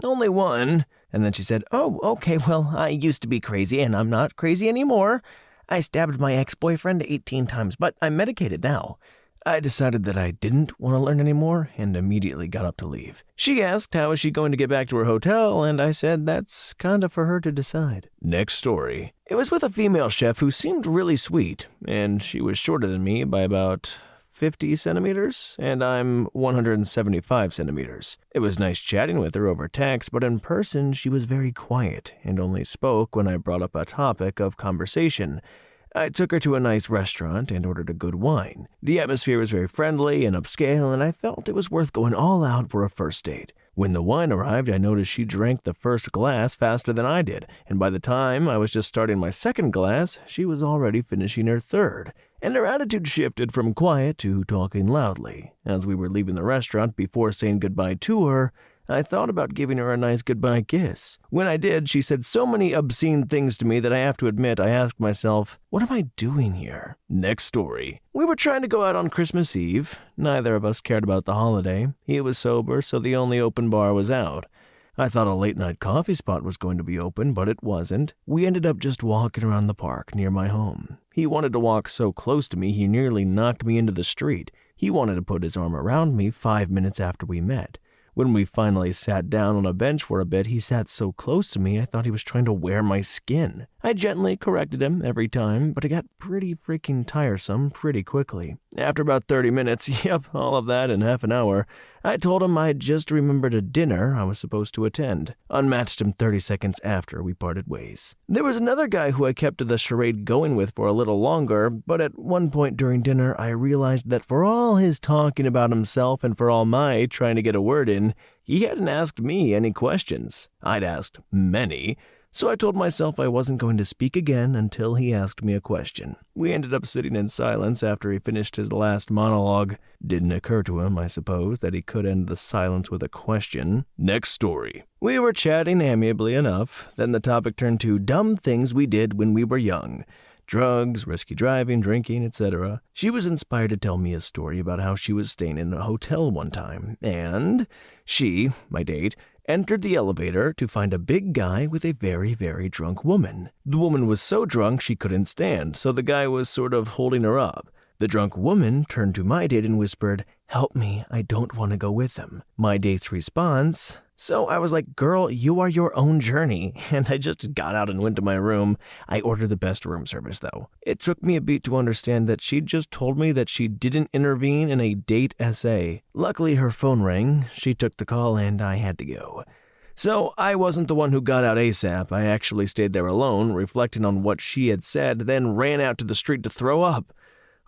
only one. And then she said, oh, okay, well, I used to be crazy, and I'm not crazy anymore. I stabbed my ex-boyfriend 18 times, but I'm medicated now. I decided that I didn't want to learn anymore and immediately got up to leave. She asked how is she going to get back to her hotel, and I said that's kind of for her to decide. Next story. It was with a female chef who seemed really sweet, and she was shorter than me by about 50 centimeters, and I'm 175 centimeters. It was nice chatting with her over text, but in person she was very quiet and only spoke when I brought up a topic of conversation. I took her to a nice restaurant and ordered a good wine. The atmosphere was very friendly and upscale, and I felt it was worth going all out for a first date. When the wine arrived, I noticed she drank the first glass faster than I did, and by the time I was just starting my second glass, she was already finishing her third. And her attitude shifted from quiet to talking loudly. As we were leaving the restaurant before saying goodbye to her, I thought about giving her a nice goodbye kiss. When I did, she said so many obscene things to me that I have to admit I asked myself, what am I doing here? Next story. We were trying to go out on Christmas Eve. Neither of us cared about the holiday. He was sober, so the only open bar was out. I thought a late-night coffee spot was going to be open, but it wasn't. We ended up just walking around the park near my home. He wanted to walk so close to me he nearly knocked me into the street. He wanted to put his arm around me 5 minutes after we met. When we finally sat down on a bench for a bit, he sat so close to me I thought he was trying to wear my skin. I gently corrected him every time, but it got pretty freaking tiresome pretty quickly. After about 30 minutes, yep, all of that in half an hour, I told him I'd just remembered a dinner I was supposed to attend. Unmatched him 30 seconds after we parted ways. There was another guy who I kept the charade going with for a little longer, but at one point during dinner I realized that for all his talking about himself and for all my trying to get a word in, he hadn't asked me any questions. I'd asked many. So I told myself I wasn't going to speak again until he asked me a question. We ended up sitting in silence after he finished his last monologue. Didn't occur to him, I suppose, that he could end the silence with a question. Next story. We were chatting amiably enough, then the topic turned to dumb things we did when we were young. Drugs, risky driving, drinking, etc. She was inspired to tell me a story about how she was staying in a hotel one time, and she, my date, entered the elevator to find a big guy with a very, very drunk woman. The woman was so drunk she couldn't stand, so the guy was sort of holding her up. The drunk woman turned to my date and whispered, "Help me, I don't want to go with him." My date's response, so I was like, "Girl, you are your own journey," and I just got out and went to my room. I ordered the best room service, though. It took me a beat to understand that she'd just told me that she didn't intervene in a date essay. Luckily, her phone rang, she took the call, and I had to go. So I wasn't the one who got out ASAP. I actually stayed there alone, reflecting on what she had said, then ran out to the street to throw up.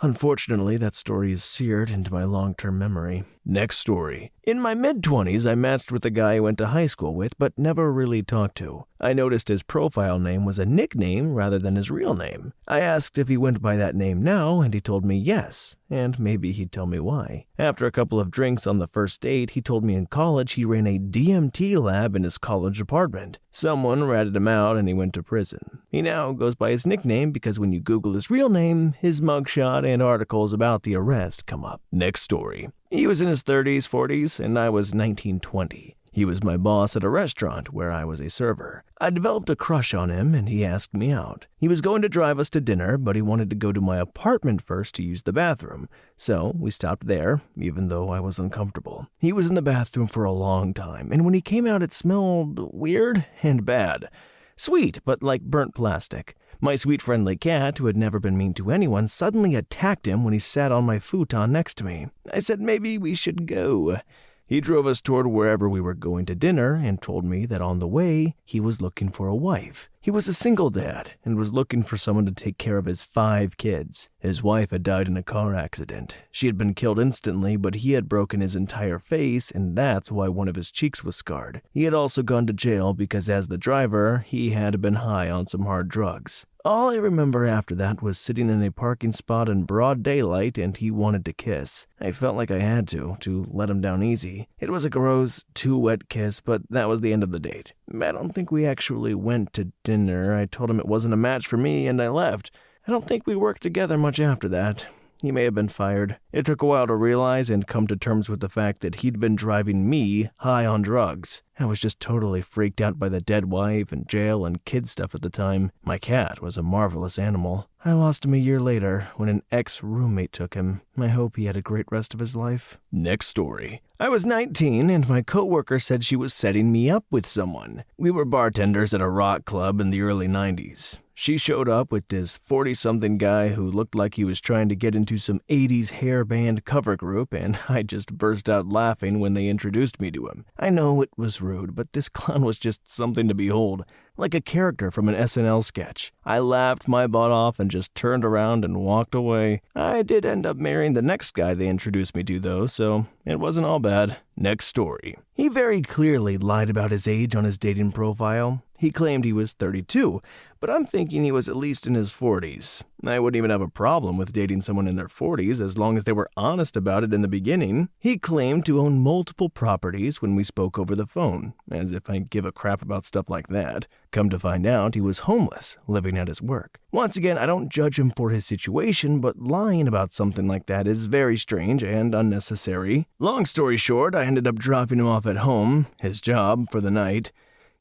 Unfortunately, that story is seared into my long-term memory. Next story. In my mid-20s, I matched with a guy I went to high school with, but never really talked to. I noticed his profile name was a nickname rather than his real name. I asked if he went by that name now, and he told me yes, and maybe he'd tell me why. After a couple of drinks on the first date, he told me in college he ran a DMT lab in his college apartment. Someone ratted him out and he went to prison. He now goes by his nickname because when you Google his real name, his mugshot and articles about the arrest come up. Next story. He was in his 30s, 40s, and I was 19, 20. He was my boss at a restaurant where I was a server. I developed a crush on him, and he asked me out. He was going to drive us to dinner, but he wanted to go to my apartment first to use the bathroom. So we stopped there, even though I was uncomfortable. He was in the bathroom for a long time, and when he came out, it smelled weird and bad. Sweet, but like burnt plastic. My sweet friendly cat, who had never been mean to anyone, suddenly attacked him when he sat on my futon next to me. I said maybe we should go. He drove us toward wherever we were going to dinner and told me that on the way, he was looking for a wife. He was a single dad and was looking for someone to take care of his 5 kids. His wife had died in a car accident. She had been killed instantly, but he had broken his entire face, and that's why one of his cheeks was scarred. He had also gone to jail because as the driver, he had been high on some hard drugs. All I remember after that was sitting in a parking spot in broad daylight and he wanted to kiss. I felt like I had to let him down easy. It was a gross, too wet kiss, but that was the end of the date. I don't think we actually went to dinner. I told him it wasn't a match for me and I left. I don't think we worked together much after that. He may have been fired. It took a while to realize and come to terms with the fact that he'd been driving me high on drugs. I was just totally freaked out by the dead wife and jail and kid stuff at the time. My cat was a marvelous animal. I lost him a year later when an ex-roommate took him. I hope he had a great rest of his life. Next story. I was 19 and my coworker said she was setting me up with someone. We were bartenders at a rock club in the early 90s. She showed up with this 40-something guy who looked like he was trying to get into some 80s hair band cover group, and I just burst out laughing when they introduced me to him. I know it was rude, but this clown was just something to behold, like a character from an SNL sketch. I laughed my butt off and just turned around and walked away. I did end up marrying the next guy they introduced me to, though, so it wasn't all bad. Next story. He very clearly lied about his age on his dating profile. He claimed he was 32, but I'm thinking he was at least in his 40s. I wouldn't even have a problem with dating someone in their 40s as long as they were honest about it in the beginning. He claimed to own multiple properties when we spoke over the phone, as if I give a crap about stuff like that. Come to find out, he was homeless, living at his work. Once again, I don't judge him for his situation, but lying about something like that is very strange and unnecessary. Long story short, I ended up dropping him off at home, his job, for the night.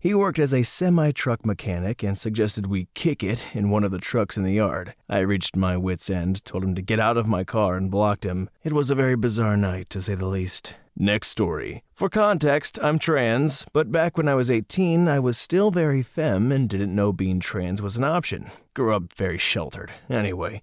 He worked as a semi-truck mechanic and suggested we kick it in one of the trucks in the yard. I reached my wit's end, told him to get out of my car, and blocked him. It was a very bizarre night, to say the least. Next story. For context, I'm trans, but back when I was 18, I was still very femme and didn't know being trans was an option. Grew up very sheltered. Anyway,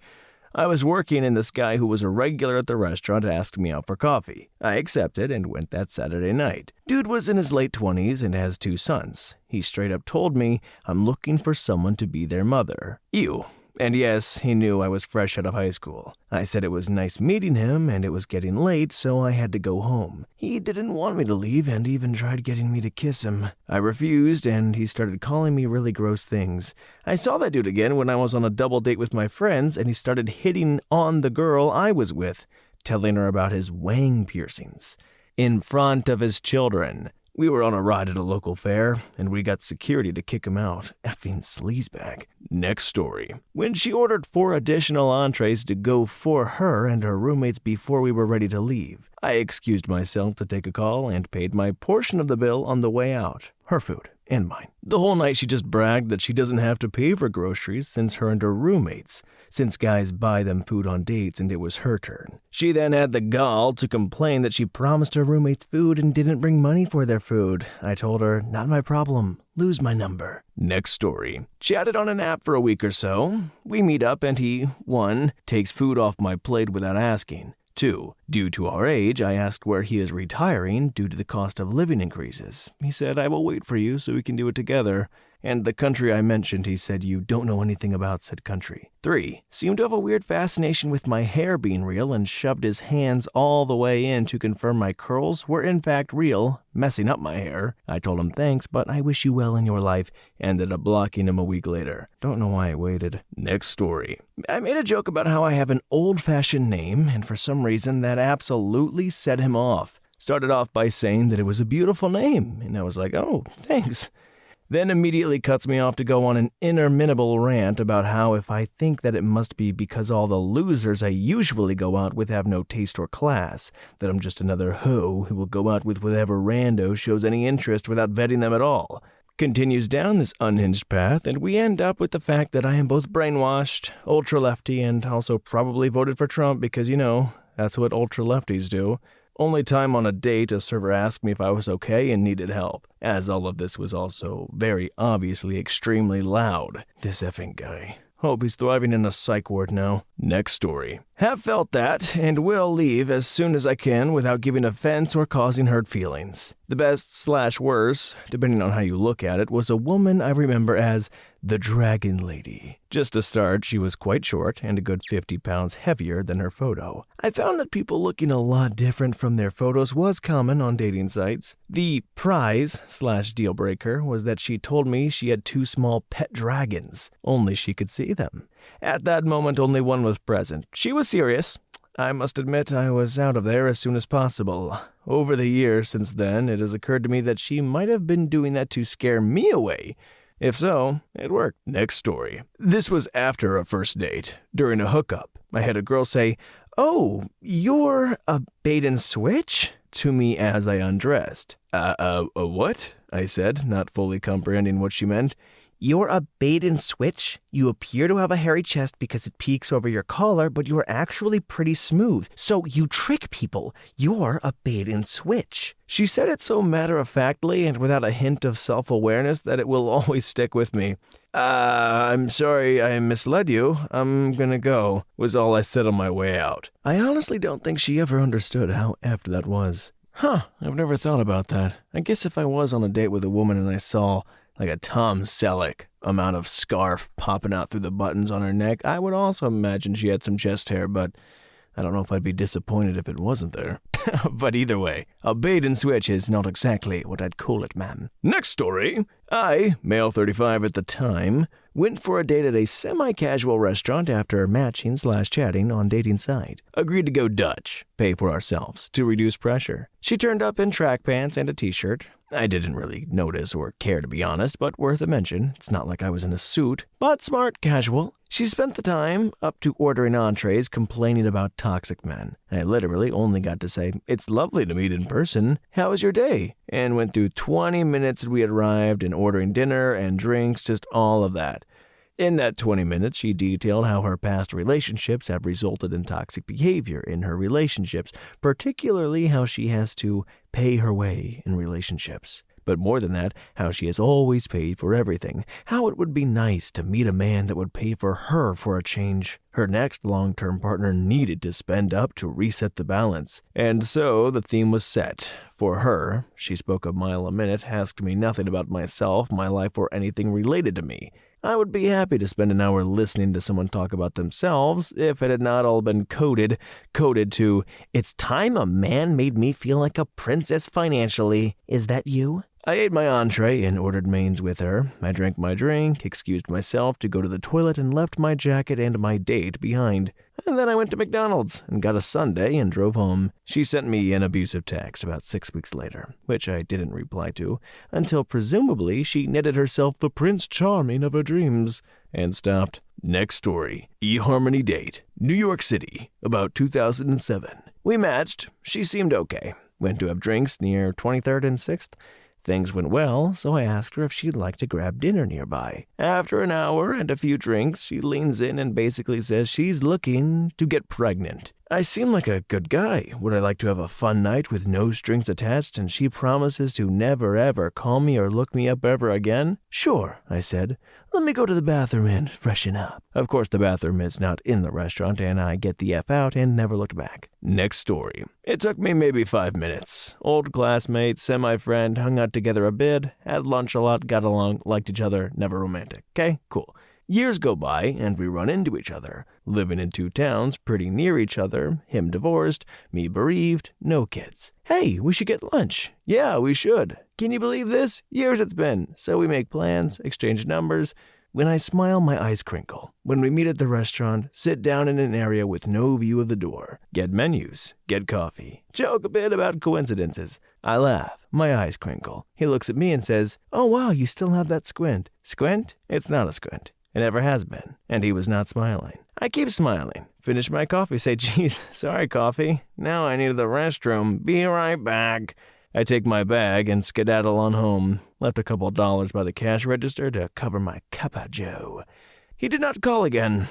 I was working and this guy who was a regular at the restaurant asked me out for coffee. I accepted and went that Saturday night. Dude was in his late 20s and has 2 sons. He straight up told me, I'm looking for someone to be their mother. Ew. And yes, he knew I was fresh out of high school. I said it was nice meeting him and it was getting late, so I had to go home. He didn't want me to leave and even tried getting me to kiss him. I refused and he started calling me really gross things. I saw that dude again when I was on a double date with my friends and he started hitting on the girl I was with, telling her about his wang piercings in front of his children. We were on a ride at a local fair, and we got security to kick him out. Effing sleazebag. Next story. When she ordered 4 additional entrees to go for her and her roommates before we were ready to leave, I excused myself to take a call and paid my portion of the bill on the way out. Her food and mine. The whole night she just bragged that she doesn't have to pay for groceries since her and her roommates, since guys buy them food on dates and it was her turn. She then had the gall to complain that she promised her roommates food and didn't bring money for their food. I told her, not my problem. Lose my number. Next story. Chatted on an app for a week or so. We meet up and he, 1, takes food off my plate without asking. 2, due to our age, I asked where he is retiring due to the cost of living increases. He said, I will wait for you so we can do it together. And the country I mentioned, he said, you don't know anything about said country. 3, seemed to have a weird fascination with my hair being real and shoved his hands all the way in to confirm my curls were in fact real, messing up my hair. I told him thanks, but I wish you well in your life. Ended up blocking him a week later. Don't know why I waited. Next story. I made a joke about how I have an old-fashioned name, and for some reason that absolutely set him off. Started off by saying that it was a beautiful name, and I was like, oh, thanks. Then immediately cuts me off to go on an interminable rant about how if I think that it must be because all the losers I usually go out with have no taste or class, that I'm just another hoe who will go out with whatever rando shows any interest without vetting them at all. Continues down this unhinged path, and we end up with the fact that I am both brainwashed, ultra-lefty, and also probably voted for Trump because, that's what ultra-lefties do. Only time on a date, a server asked me if I was okay and needed help, as all of this was also very obviously extremely loud. This effing guy. Hope he's thriving in a psych ward now. Next story. Have felt that and will leave as soon as I can without giving offense or causing hurt feelings. The best/worst, depending on how you look at it, was a woman I remember as the Dragon Lady. Just to start, she was quite short and a good 50 pounds heavier than her photo. I found that people looking a lot different from their photos was common on dating sites. The prize/deal breaker was that she told me she had 2 small pet dragons. Only she could see them. At that moment, only one was present. She was serious. I must admit I was out of there as soon as possible. Over the years since then, it has occurred to me that she might have been doing that to scare me away. If so, it worked. Next story. This was after a first date. During a hookup, I had a girl say, "Oh, you're a bait and switch?" to me as I undressed. A what? I said, not fully comprehending what she meant. "You're a bait and switch. You appear to have a hairy chest because it peeks over your collar, but you are actually pretty smooth. So you trick people. You're a bait and switch." She said it so matter-of-factly and without a hint of self-awareness that it will always stick with me. I'm sorry I misled you. I'm gonna go," was all I said on my way out. I honestly don't think she ever understood how apt that was. I've never thought about that. I guess if I was on a date with a woman and I saw like a Tom Selleck amount of scarf popping out through the buttons on her neck, I would also imagine she had some chest hair, but I don't know if I'd be disappointed if it wasn't there. But either way, a bait and switch is not exactly what I'd call it, ma'am. Next story. I, male 35 at the time, went for a date at a semi-casual restaurant after matching/chatting on dating site. Agreed to go Dutch, pay for ourselves, to reduce pressure. She turned up in track pants and a t-shirt. I didn't really notice or care, to be honest, but worth a mention. It's not like I was in a suit, but smart casual. She spent the time up to ordering entrees complaining about toxic men. I literally only got to say, "It's lovely to meet in person. How was your day?" And went through 20 minutes and we had arrived and ordering dinner and drinks, just all of that. In that 20 minutes, she detailed how her past relationships have resulted in toxic behavior in her relationships, particularly how she has to pay her way in relationships. But more than that, how she has always paid for everything. How it would be nice to meet a man that would pay for her for a change. Her next long-term partner needed to spend up to reset the balance. And so the theme was set. For her, she spoke a mile a minute, asked me nothing about myself, my life, or anything related to me. I would be happy to spend an hour listening to someone talk about themselves if it had not all been coded to, "It's time a man made me feel like a princess financially. Is that you?" I ate my entree and ordered mains with her. I drank my drink, excused myself to go to the toilet, and left my jacket and my date behind. And then I went to McDonald's and got a sundae and drove home. She sent me an abusive text about 6 weeks later, which I didn't reply to, until presumably she knitted herself the Prince Charming of her dreams, and stopped. Next story. eHarmony date. New York City, about 2007. We matched. She seemed okay. Went to have drinks near 23rd and 6th. Things went well, so I asked her if she'd like to grab dinner nearby. After an hour and a few drinks, she leans in and basically says she's looking to get pregnant. I seem like a good guy. Would I like to have a fun night with no strings attached, and she promises to never ever call me or look me up ever again? Sure, I said. Let me go to the bathroom and freshen up. Of course, the bathroom is not in the restaurant, and I get the F out and never looked back. Next story. It took me maybe 5 minutes. Old classmate, semi-friend, hung out together a bit, had lunch a lot, got along, liked each other, never romantic. Okay, cool. Years go by, and we run into each other. Living in 2 towns, pretty near each other, him divorced, me bereaved, no kids. Hey, we should get lunch. Yeah, we should. Can you believe this? Years it's been. So we make plans, exchange numbers. When I smile, my eyes crinkle. When we meet at the restaurant, sit down in an area with no view of the door. Get menus, get coffee, joke a bit about coincidences. I laugh, my eyes crinkle. He looks at me and says, "Oh wow, you still have that squint." Squint? It's not a squint. It never has been. And he was not smiling. I keep smiling. Finish my coffee, say, "Geez, sorry, coffee. Now I need the restroom. Be right back." I take my bag and skedaddle on home. Left a couple dollars by the cash register to cover my cuppa joe. He did not call again.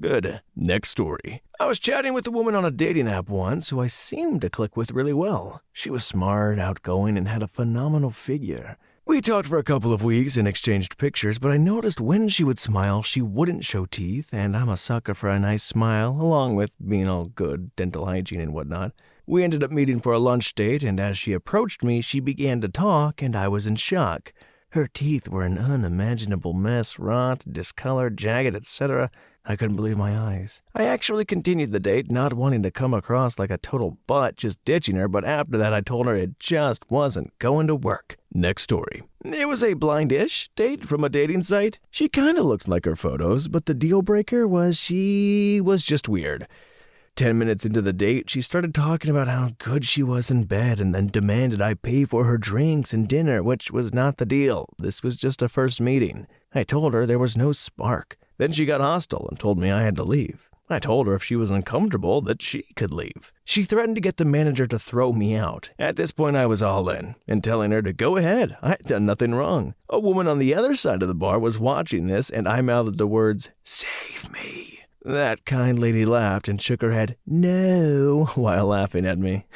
Good. Next story. I was chatting with a woman on a dating app once who I seemed to click with really well. She was smart, outgoing, and had a phenomenal figure. We talked for a couple of weeks and exchanged pictures, but I noticed when she would smile, she wouldn't show teeth, and I'm a sucker for a nice smile, along with being all good, dental hygiene and whatnot. We ended up meeting for a lunch date, and as she approached me, she began to talk, and I was in shock. Her teeth were an unimaginable mess, rot, discolored, jagged, etc. I couldn't believe my eyes. I actually continued the date, not wanting to come across like a total butt, just ditching her, but after that I told her it just wasn't going to work. Next story. It was a blind-ish date from a dating site. She kinda looked like her photos, but the deal breaker was she was just weird. 10 minutes into the date, she started talking about how good she was in bed and then demanded I pay for her drinks and dinner, which was not the deal. This was just a first meeting. I told her there was no spark. Then she got hostile and told me I had to leave. I told her if she was uncomfortable that she could leave. She threatened to get the manager to throw me out. At this point, I was all in and telling her to go ahead. I had done nothing wrong. A woman on the other side of the bar was watching this, and I mouthed the words, "Save me." That kind lady laughed and shook her head, "No," while laughing at me.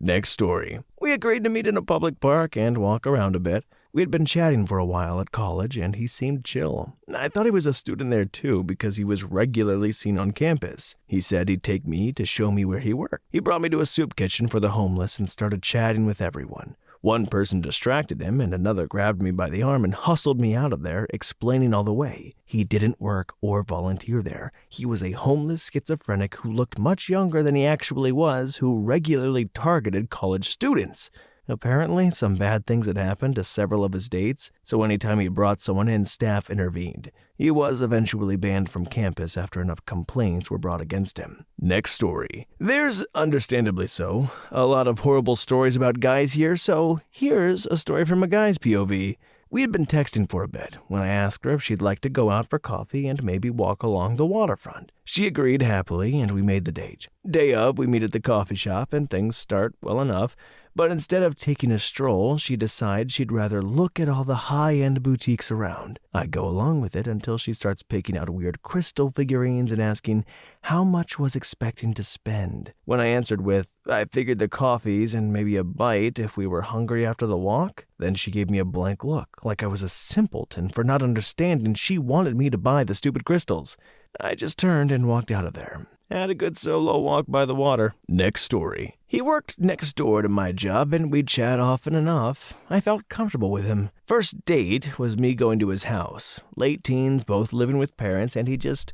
Next story. We agreed to meet in a public park and walk around a bit. We had been chatting for a while at college, and he seemed chill. I thought he was a student there too because he was regularly seen on campus. He said he'd take me to show me where he worked. He brought me to a soup kitchen for the homeless and started chatting with everyone. One person distracted him, and another grabbed me by the arm and hustled me out of there, explaining all the way. He didn't work or volunteer there. He was a homeless schizophrenic who looked much younger than he actually was, who regularly targeted college students. Apparently, some bad things had happened to several of his dates, so anytime he brought someone in, staff intervened. He was eventually banned from campus after enough complaints were brought against him. Next story. There's, understandably so, a lot of horrible stories about guys here, so here's a story from a guy's POV. We had been texting for a bit when I asked her if she'd like to go out for coffee and maybe walk along the waterfront. She agreed happily, and we made the date. Day of, we meet at the coffee shop, and things start well enough. But instead of taking a stroll, she decides she'd rather look at all the high-end boutiques around. I go along with it until she starts picking out weird crystal figurines and asking how much was expecting to spend. When I answered with, I figured the coffees and maybe a bite if we were hungry after the walk, then she gave me a blank look, like I was a simpleton for not understanding she wanted me to buy the stupid crystals. I just turned and walked out of there. Had a good solo walk by the water. Next story. He worked next door to my job, and we'd chat often enough. I felt comfortable with him. First date was me going to his house. Late teens, both living with parents, and he just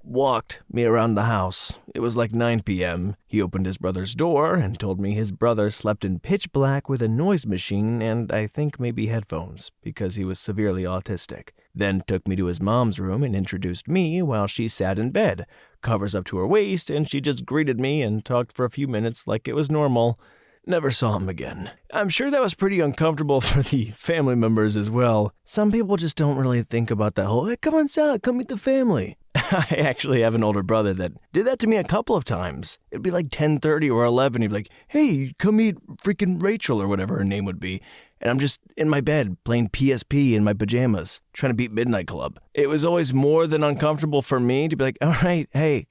walked me around the house. It was like 9 p.m. He opened his brother's door and told me his brother slept in pitch black with a noise machine and I think maybe headphones, because he was severely autistic. Then took me to his mom's room and introduced me while she sat in bed, covers up to her waist, and she just greeted me and talked for a few minutes like it was normal. Never saw him again. I'm sure that was pretty uncomfortable for the family members as well. Some people just don't really think about that whole, hey, come on inside, come meet the family. I actually have an older brother that did that to me a couple of times. It'd be like 10:30 or 11. He'd be like, hey, come meet freaking Rachel or whatever her name would be. And I'm just in my bed playing PSP in my pajamas, trying to beat Midnight Club. It was always more than uncomfortable for me to be like, all right, hey,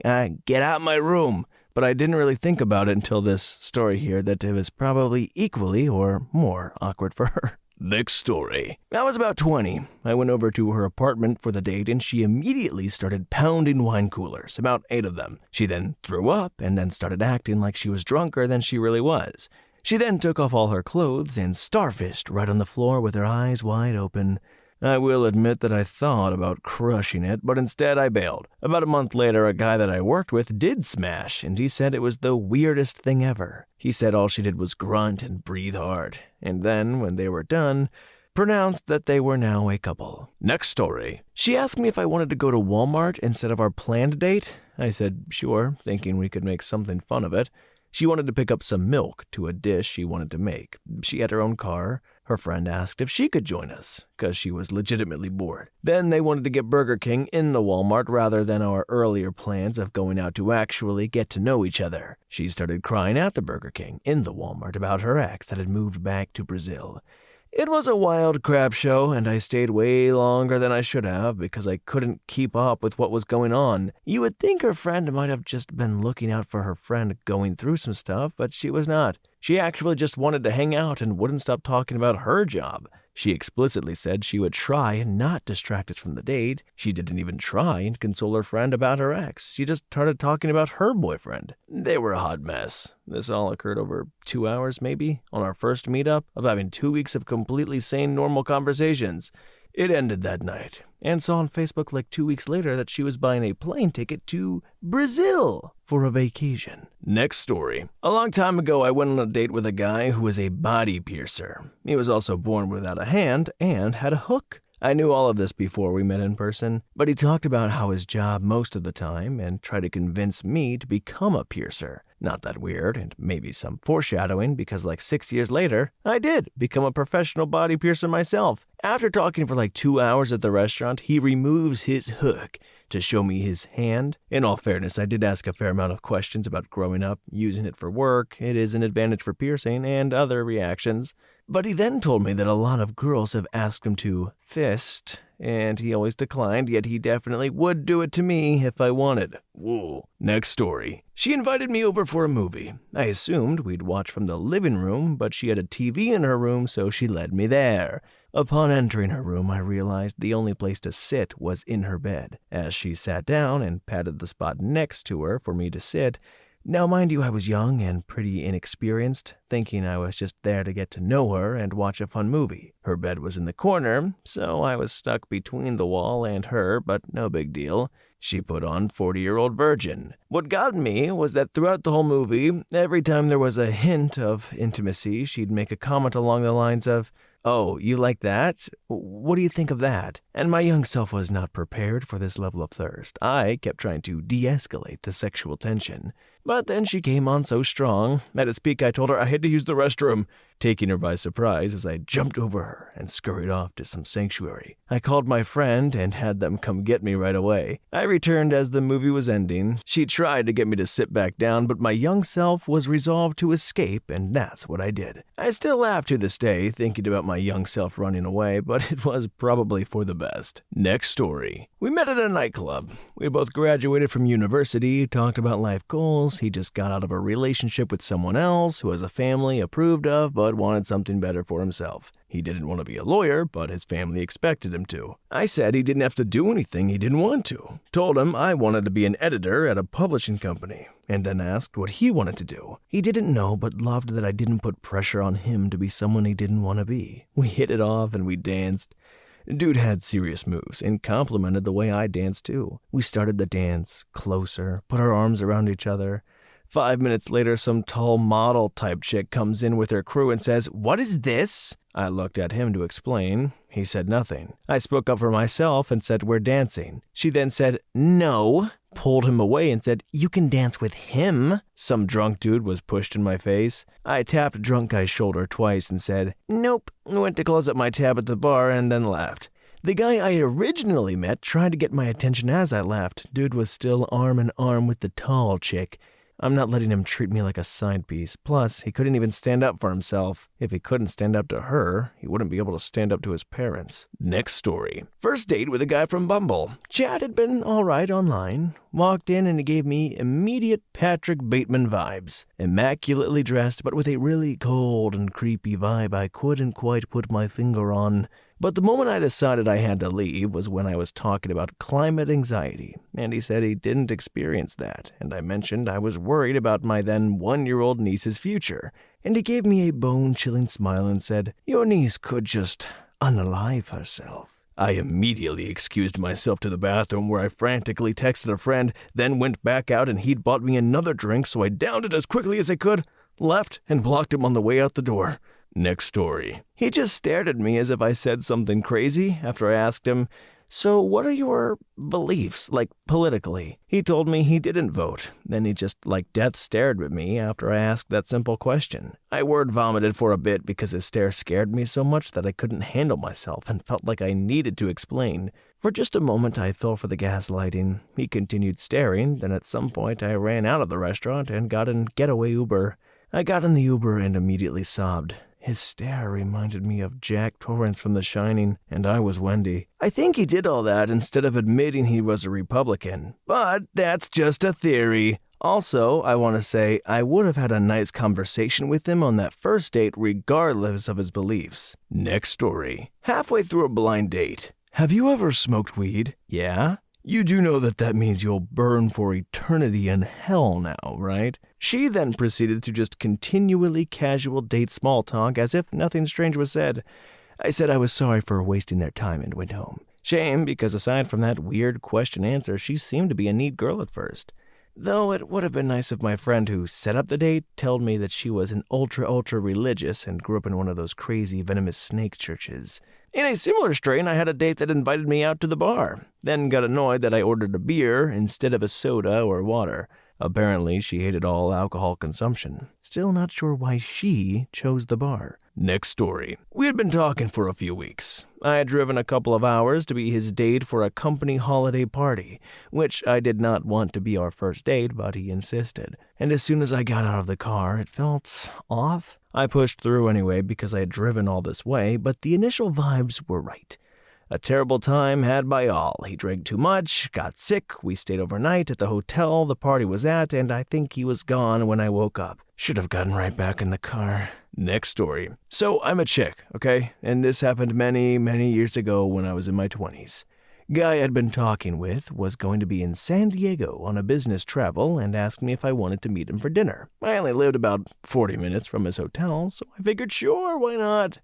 get out of my room. But I didn't really think about it until this story here that it was probably equally or more awkward for her. Next story. I was about 20. I went over to her apartment for the date and she immediately started pounding wine coolers, about 8 of them. She then threw up and then started acting like she was drunker than she really was. She then took off all her clothes and starfished right on the floor with her eyes wide open. I will admit that I thought about crushing it, but instead I bailed. About a month later, a guy that I worked with did smash, and he said it was the weirdest thing ever. He said all she did was grunt and breathe hard, and then, when they were done, pronounced that they were now a couple. Next story. She asked me if I wanted to go to Walmart instead of our planned date. I said sure, thinking we could make something fun of it. She wanted to pick up some milk to a dish she wanted to make. She had her own car. Her friend asked if she could join us, because she was legitimately bored. Then they wanted to get Burger King in the Walmart rather than our earlier plans of going out to actually get to know each other. She started crying at the Burger King in the Walmart about her ex that had moved back to Brazil. It was a wild crap show, and I stayed way longer than I should have because I couldn't keep up with what was going on. You would think her friend might have just been looking out for her friend going through some stuff, but she was not. She actually just wanted to hang out and wouldn't stop talking about her job. She explicitly said she would try and not distract us from the date. She didn't even try and console her friend about her ex. She just started talking about her boyfriend. They were a hot mess. This all occurred over 2 hours, maybe, on our first meetup of having 2 weeks of completely sane, normal conversations. It ended that night, and saw on Facebook like 2 weeks later that she was buying a plane ticket to Brazil for a vacation. Next story. A long time ago, I went on a date with a guy who was a body piercer. He was also born without a hand and had a hook. I knew all of this before we met in person, but he talked about how his job most of the time and tried to convince me to become a piercer. Not that weird, and maybe some foreshadowing, because like 6 years later, I did become a professional body piercer myself. After talking for like 2 hours at the restaurant, he removes his hook to show me his hand. In all fairness, I did ask a fair amount of questions about growing up, using it for work, it is an advantage for piercing, and other reactions. But he then told me that a lot of girls have asked him to fist, and he always declined, yet he definitely would do it to me if I wanted. Whoa. Next story. She invited me over for a movie. I assumed we'd watch from the living room, but she had a TV in her room, so she led me there. Upon entering her room, I realized the only place to sit was in her bed. As she sat down and patted the spot next to her for me to sit, now, mind you, I was young and pretty inexperienced, thinking I was just there to get to know her and watch a fun movie. Her bed was in the corner, so I was stuck between the wall and her, but no big deal. She put on 40-year-old virgin. What got me was that throughout the whole movie, every time there was a hint of intimacy, she'd make a comment along the lines of, "Oh, you like that? What do you think of that?" And my young self was not prepared for this level of thirst. I kept trying to de-escalate the sexual tension. But then she came on so strong. At its peak, I told her I had to use the restroom, taking her by surprise as I jumped over her and scurried off to some sanctuary. I called my friend and had them come get me right away. I returned as the movie was ending. She tried to get me to sit back down, but my young self was resolved to escape, and that's what I did. I still laugh to this day, thinking about my young self running away, but it was probably for the best. Next story. We met at a nightclub. We both graduated from university, talked about life goals. He just got out of a relationship with someone else who has a family approved of, but wanted something better for himself. He didn't want to be a lawyer, but his family expected him to. I said he didn't have to do anything he didn't want to. Told him I wanted to be an editor at a publishing company, and then asked what he wanted to do. He didn't know, but loved that I didn't put pressure on him to be someone he didn't want to be. We hit it off and we danced. Dude had serious moves and complimented the way I danced too. We started the dance, closer, put our arms around each other. 5 minutes later, some tall model-type chick comes in with her crew and says, "What is this?" I looked at him to explain. He said nothing. I spoke up for myself and said, "We're dancing." She then said, "No," pulled him away and said, "You can dance with him." Some drunk dude was pushed in my face. I tapped drunk guy's shoulder twice and said, "Nope," went to close up my tab at the bar and then left. The guy I originally met tried to get my attention as I left. Dude was still arm in arm with the tall chick. I'm not letting him treat me like a sidepiece. Plus, he couldn't even stand up for himself. If he couldn't stand up to her, he wouldn't be able to stand up to his parents. Next story. First date with a guy from Bumble. Chat had been alright online. Walked in and he gave me immediate Patrick Bateman vibes. Immaculately dressed, but with a really cold and creepy vibe I couldn't quite put my finger on. But the moment I decided I had to leave was when I was talking about climate anxiety, and he said he didn't experience that, and I mentioned I was worried about my then 1-year-old niece's future, and he gave me a bone-chilling smile and said, "Your niece could just unalive herself." I immediately excused myself to the bathroom where I frantically texted a friend, then went back out and he'd bought me another drink, so I downed it as quickly as I could, left, and blocked him on the way out the door. Next story. He just stared at me as if I said something crazy after I asked him, "So what are your beliefs, like politically?" He told me he didn't vote. Then he just like death stared at me after I asked that simple question. I word vomited for a bit because his stare scared me so much that I couldn't handle myself and felt like I needed to explain. For just a moment I fell for the gaslighting. He continued staring, then at some point I ran out of the restaurant and got an getaway Uber. I got in the Uber and immediately sobbed. His stare reminded me of Jack Torrance from The Shining, and I was Wendy. I think he did all that instead of admitting he was a Republican. But that's just a theory. Also, I want to say I would have had a nice conversation with him on that first date regardless of his beliefs. Next story. Halfway through a blind date. Have you ever smoked weed? Yeah? You do know that means you'll burn for eternity in hell now, right? She then proceeded to just continually casual date small talk as if nothing strange was said. I said I was sorry for wasting their time and went home. Shame, because aside from that weird question answer, she seemed to be a neat girl at first. Though it would have been nice if my friend who set up the date told me that she was an ultra religious and grew up in one of those crazy venomous snake churches. In a similar strain, I had a date that invited me out to the bar, then got annoyed that I ordered a beer instead of a soda or water. Apparently, she hated all alcohol consumption. Still not sure why she chose the bar. Next story. We had been talking for a few weeks. I had driven a couple of hours to be his date for a company holiday party, which I did not want to be our first date, but he insisted. And as soon as I got out of the car, it felt off. I pushed through anyway because I had driven all this way, but the initial vibes were right. A terrible time had by all. He drank too much, got sick, we stayed overnight at the hotel the party was at, and I think he was gone when I woke up. Should have gotten right back in the car. Next story. So I'm a chick, okay? And this happened many years ago when I was in my 20s. Guy I'd been talking with was going to be in San Diego on a business travel and asked me if I wanted to meet him for dinner. I only lived about 40 minutes from his hotel, so I figured sure, why not?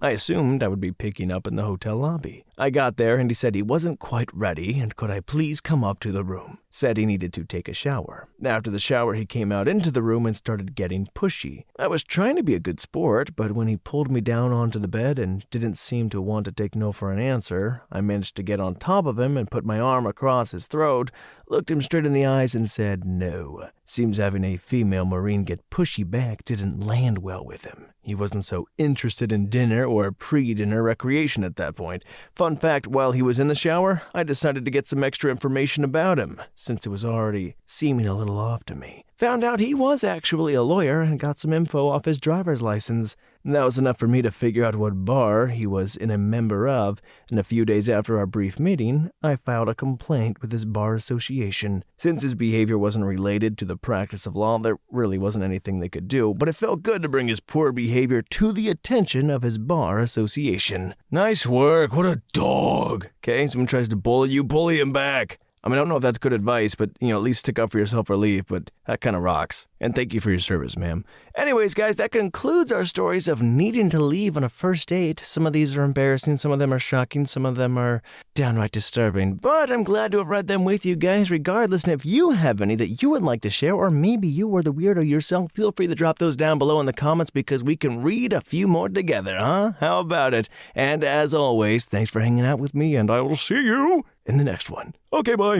I assumed I would be picking up in the hotel lobby. I got there and he said he wasn't quite ready and could I please come up to the room. Said he needed to take a shower. After the shower, he came out into the room and started getting pushy. I was trying to be a good sport, but when he pulled me down onto the bed and didn't seem to want to take no for an answer, I managed to get on top of him and put my arm across his throat, looked him straight in the eyes and said no. Seems having a female Marine get pushy back didn't land well with him. He wasn't so interested in dinner or pre-dinner recreation at that point. Fun fact, while he was in the shower, I decided to get some extra information about him, since it was already seeming a little off to me. Found out he was actually a lawyer and got some info off his driver's license. That was enough for me to figure out what bar he was a member of, and a few days after our brief meeting, I filed a complaint with his bar association. Since his behavior wasn't related to the practice of law, there really wasn't anything they could do, but it felt good to bring his poor behavior to the attention of his bar association. Nice work, what a dog! Okay, someone tries to bully you, bully him back. I mean, I don't know if that's good advice, but, at least stick up for yourself or leave, but that kind of rocks. And thank you for your service, ma'am. Anyways, guys, that concludes our stories of needing to leave on a first date. Some of these are embarrassing, some of them are shocking, some of them are downright disturbing. But I'm glad to have read them with you guys regardless, and if you have any that you would like to share, or maybe you were the weirdo yourself, feel free to drop those down below in the comments because we can read a few more together, huh? How about it? And as always, thanks for hanging out with me, and I will see you in the next one. Okay, bye.